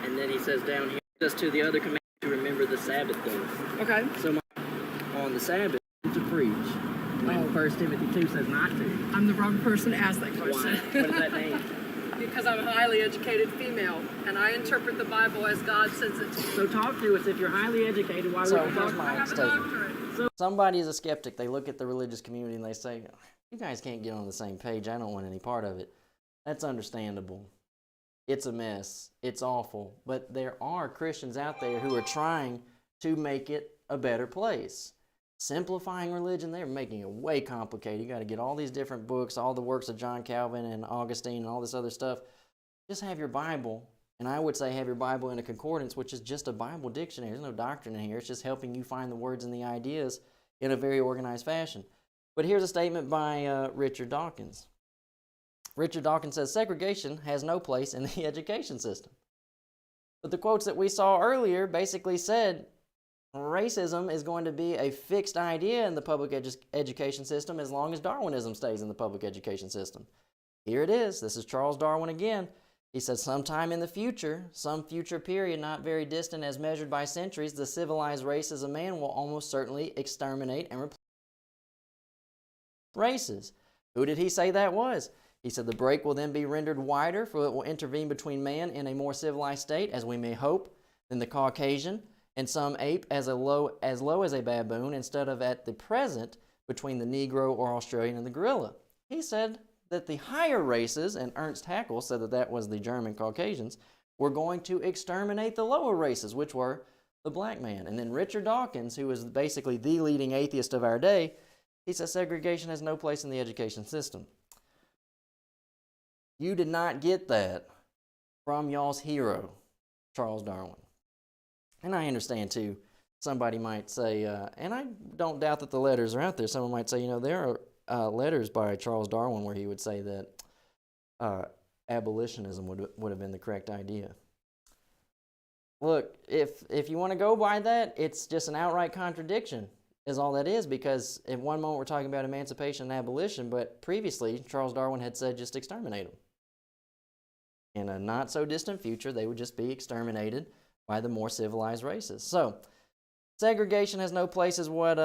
and then he says down here, just to the other command to remember the Sabbath days. Okay. So on the Sabbath to preach, when 1 Timothy 2 says not to. I'm the wrong person to ask that question. Why? What does that mean? Because I'm a highly educated female, and I interpret the Bible as God says it to me. So talk to us. If you're highly educated, why would you talk to us? I have a doctorate. So somebody is a skeptic. They look at the religious community and they say, you guys can't get on the same page. I don't want any part of it. That's understandable. It's a mess. It's awful. But there are Christians out there who are trying to make it a better place. Simplifying religion, they're making it way complicated. You got to get all these different books, all the works of John Calvin and Augustine and all this other stuff. Just have your Bible, and I would say have your Bible in a concordance, which is just a Bible dictionary. There's no doctrine in here. It's just helping you find the words and the ideas in a very organized fashion. But here's a statement by Richard Dawkins. Richard Dawkins says, segregation has no place in the education system. But the quotes that we saw earlier basically said, racism is going to be a fixed idea in the public education system as long as Darwinism stays in the public education system. Here it is. This is Charles Darwin again. He says, sometime in the future, some future period not very distant as measured by centuries, the civilized races of man will almost certainly exterminate and replace races. Who did he say that was? He said the break will then be rendered wider, for it will intervene between man in a more civilized state, as we may hope, than the Caucasian, and some ape as low as a baboon, instead of at the present between the Negro or Australian and the gorilla. He said that the higher races, and Ernst Haeckel said that that was the German Caucasians, were going to exterminate the lower races, which were the black man. And then Richard Dawkins, who was basically the leading atheist of our day, he says segregation has no place in the education system. You did not get that from y'all's hero, Charles Darwin. And I understand, too, somebody might say, and I don't doubt that the letters are out there, someone might say, there are letters by Charles Darwin where he would say that abolitionism would have been the correct idea. Look, if you want to go by that, it's just an outright contradiction, is all that is, because at one moment we're talking about emancipation and abolition, but previously Charles Darwin had said just exterminate them. In a not so distant future, they would just be exterminated by the more civilized races. So, segregation has no place is what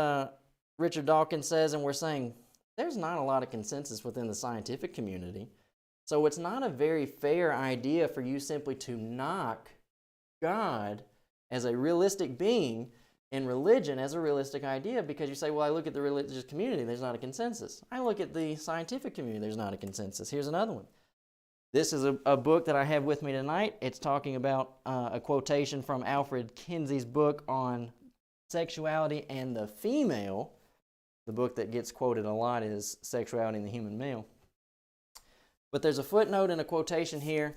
Richard Dawkins says, and we're saying there's not a lot of consensus within the scientific community. So it's not a very fair idea for you simply to knock God as a realistic being and religion as a realistic idea, because you say, well, I look at the religious community, there's not a consensus. I look at the scientific community, there's not a consensus. Here's another one. This is a book that I have with me tonight. It's talking about a quotation from Alfred Kinsey's book on sexuality and the female. The book that gets quoted a lot is Sexuality and the Human Male. But there's a footnote and a quotation here,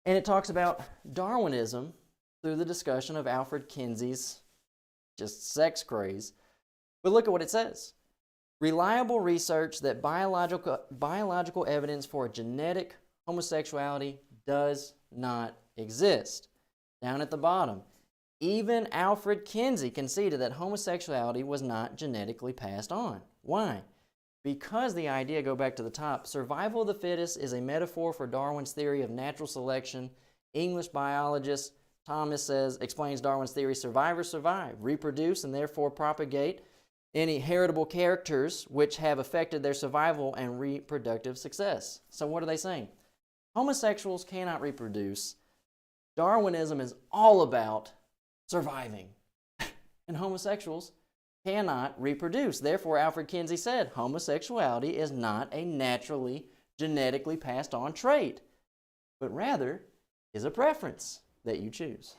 and it talks about Darwinism through the discussion of Alfred Kinsey's just sex craze. But look at what it says. Reliable research that biological evidence for genetic homosexuality does not exist. Down at the bottom, even Alfred Kinsey conceded that homosexuality was not genetically passed on. Why? Because the idea, go back to the top, survival of the fittest is a metaphor for Darwin's theory of natural selection. English biologist Thomas says, explains Darwin's theory, survivors survive, reproduce, and therefore propagate any heritable characters which have affected their survival and reproductive success. So what are they saying? Homosexuals cannot reproduce. Darwinism is all about surviving. And homosexuals cannot reproduce. Therefore, Alfred Kinsey said, homosexuality is not a naturally, genetically passed on trait, but rather is a preference that you choose.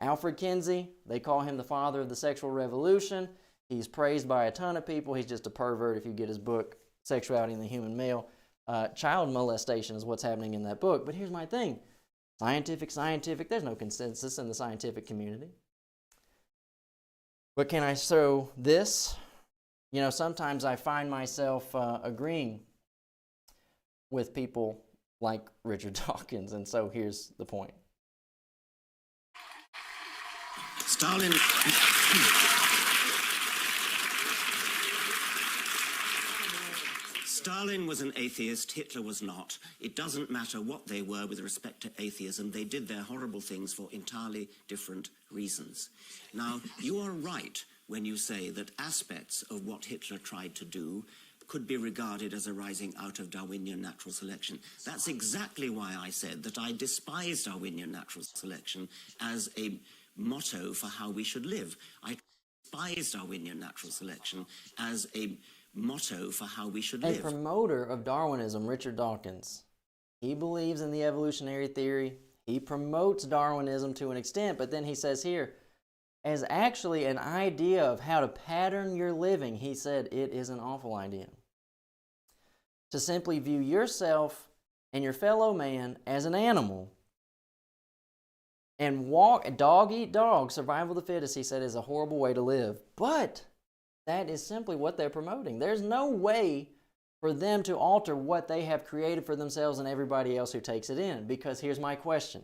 Alfred Kinsey, they call him the father of the sexual revolution. He's praised by a ton of people. He's just a pervert if you get his book, Sexuality and the Human Male. Child molestation is what's happening in that book. But here's my thing. Scientific, there's no consensus in the scientific community. But can I show this? Sometimes I find myself agreeing with people like Richard Dawkins, and so here's the point. Stalin was an atheist, Hitler was not. It doesn't matter what they were with respect to atheism. They did their horrible things for entirely different reasons. Now, you are right when you say that aspects of what Hitler tried to do could be regarded as arising out of Darwinian natural selection. That's exactly why I said that I despise Darwinian natural selection as a motto for how we should live. I despise Darwinian natural selection as a motto for how we should live. A promoter of Darwinism, Richard Dawkins, he believes in the evolutionary theory. He promotes Darwinism to an extent, but then he says here, as actually an idea of how to pattern your living, he said it is an awful idea. To simply view yourself and your fellow man as an animal and walk, dog eat dog, survival of the fittest, he said, is a horrible way to live. But that is simply what they're promoting. There's no way for them to alter what they have created for themselves and everybody else who takes it in. Because here's my question.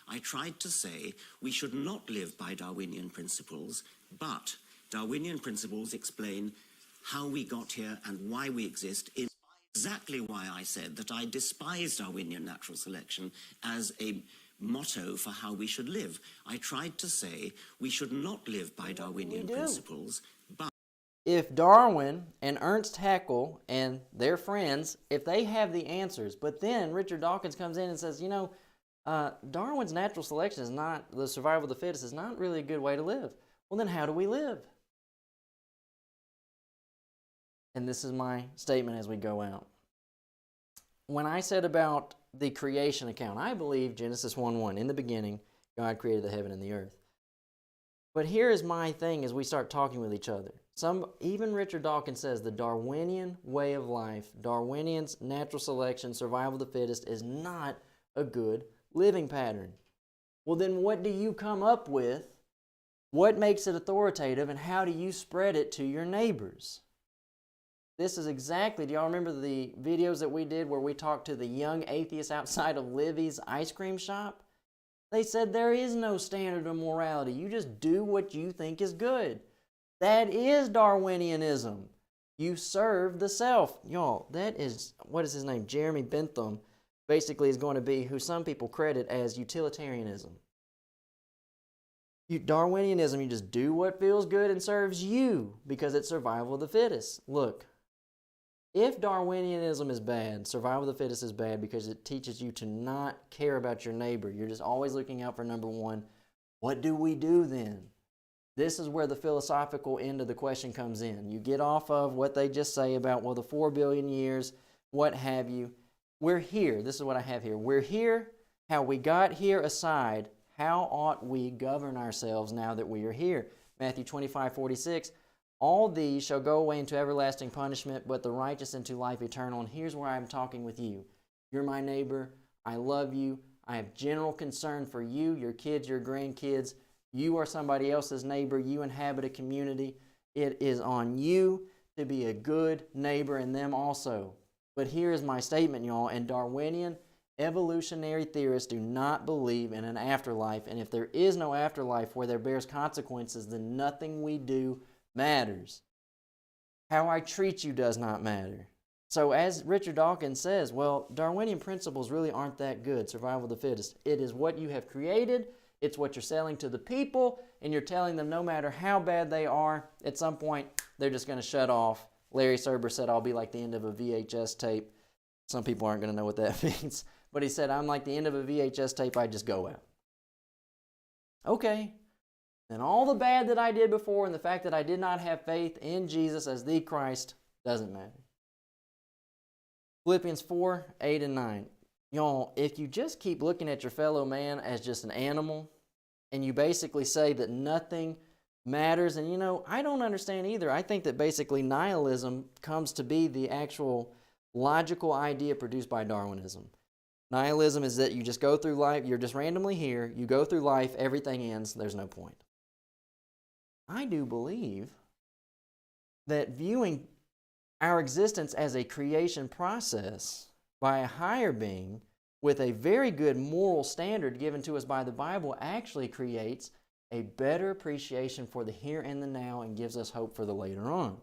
I tried to say we should not live by Darwinian principles, but Darwinian principles explain how we got here and why we exist in exactly why I said that I despise Darwinian natural selection as a motto for how we should live. I tried to say we should not live by Darwinian principles, but if Darwin and Ernst Haeckel and their friends, if they have the answers, but then Richard Dawkins comes in and says, you know, Darwin's natural selection is not, the survival of the fittest is not really a good way to live. Well, then how do we live? And this is my statement as we go out. When I said about the creation account, I believe Genesis 1:1, in the beginning, God created the heaven and the earth. But here is my thing as we start talking with each other. Even Richard Dawkins says the Darwinian way of life, Darwinian's natural selection, survival of the fittest, is not a good living pattern. Well, then what do you come up with? What makes it authoritative, and how do you spread it to your neighbors? This is exactly, do y'all remember the videos that we did where we talked to the young atheists outside of Livy's ice cream shop? They said there is no standard of morality. You just do what you think is good. That is Darwinianism. You serve the self. Y'all, that is, what is his name? Jeremy Bentham basically is going to be who some people credit as utilitarianism. Darwinianism, you just do what feels good and serves you because it's survival of the fittest. Look, if Darwinianism is bad, survival of the fittest is bad because it teaches you to not care about your neighbor. You're just always looking out for number one. What do we do then? This is where the philosophical end of the question comes in. You get off of what they just say about, well, the 4 billion years, what have you. We're here. This is what I have here. We're here. How we got here aside, how ought we govern ourselves now that we are here? Matthew 25:46. All these shall go away into everlasting punishment, but the righteous into life eternal. And here's where I'm talking with you. You're my neighbor. I love you. I have general concern for you, your kids, your grandkids. You are somebody else's neighbor. You inhabit a community. It is on you to be a good neighbor and them also. But here is my statement, y'all. And Darwinian evolutionary theorists do not believe in an afterlife. And if there is no afterlife where there bears consequences, then nothing we do matters. How I treat you does not matter. So as Richard Dawkins says, well, Darwinian principles really aren't that good, survival of the fittest. It is what you have created, it's what you're selling to the people, and you're telling them no matter how bad they are, at some point they're just going to shut off. Larry Serber said, I'll be like the end of a VHS tape. Some people aren't going to know what that means. But he said, I'm like the end of a VHS tape, I just go out. Okay. And all the bad that I did before and the fact that I did not have faith in Jesus as the Christ doesn't matter. Philippians 4:8 and 9. Y'all, if you just keep looking at your fellow man as just an animal and you basically say that nothing matters, and I don't understand either. I think that basically nihilism comes to be the actual logical idea produced by Darwinism. Nihilism is that you just go through life, you're just randomly here, you go through life, everything ends, there's no point. I do believe that viewing our existence as a creation process by a higher being with a very good moral standard given to us by the Bible actually creates a better appreciation for the here and the now and gives us hope for the later on.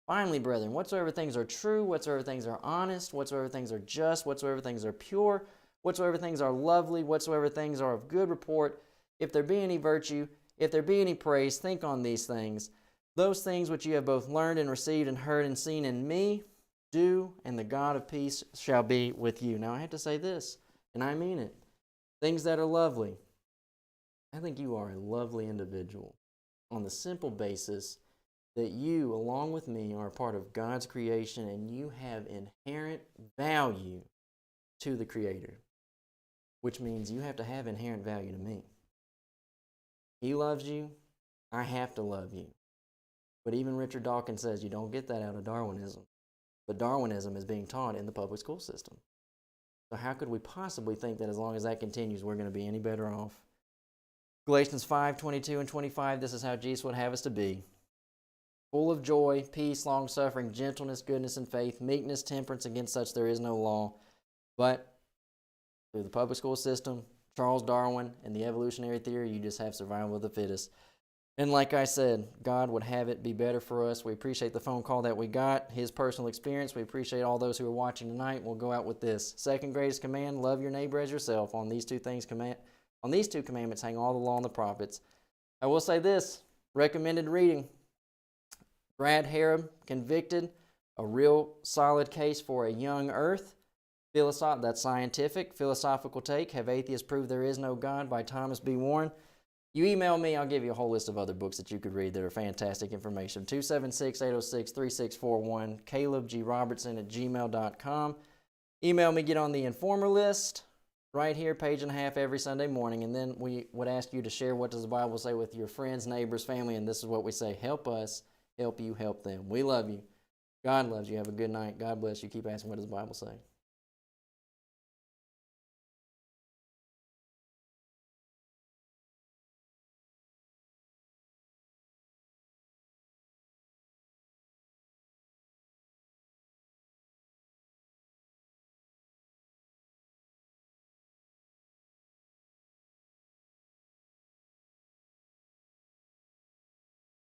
Finally, brethren, whatsoever things are true, whatsoever things are honest, whatsoever things are just, whatsoever things are pure, whatsoever things are lovely, whatsoever things are of good report, if there be any virtue, if there be any praise, think on these things. Those things which you have both learned and received and heard and seen in me, do, and the God of peace shall be with you. Now I have to say this, and I mean it. Things that are lovely. I think you are a lovely individual on the simple basis that you, along with me, are a part of God's creation and you have inherent value to the Creator, which means you have to have inherent value to me. He loves you. I have to love you. But even Richard Dawkins says you don't get that out of Darwinism. But Darwinism is being taught in the public school system. So how could we possibly think that as long as that continues, we're going to be any better off? Galatians 5:22 and 25, this is how Jesus would have us to be. Full of joy, peace, long-suffering, gentleness, goodness, and faith, meekness, temperance, against such there is no law. But through the public school system, Charles Darwin, and the evolutionary theory, you just have survival of the fittest. And like I said, God would have it be better for us. We appreciate the phone call that we got, his personal experience. We appreciate all those who are watching tonight. We'll go out with this. Second greatest command, love your neighbor as yourself. On these two commandments hang all the law and the prophets. I will say this, recommended reading. Brad Harrod, Convicted, a real solid case for a young earth. That's scientific, philosophical take. Have atheists prove there is no God by Thomas B. Warren. You email me, I'll give you a whole list of other books that you could read that are fantastic information. 276-806-3641, calebgrobertson@gmail.com. Email me, get on the informer list, right here, page and a half every Sunday morning, and then we would ask you to share what does the Bible say with your friends, neighbors, family, and this is what we say, help us, help you, help them. We love you. God loves you. Have a good night. God bless you. Keep asking what does the Bible say.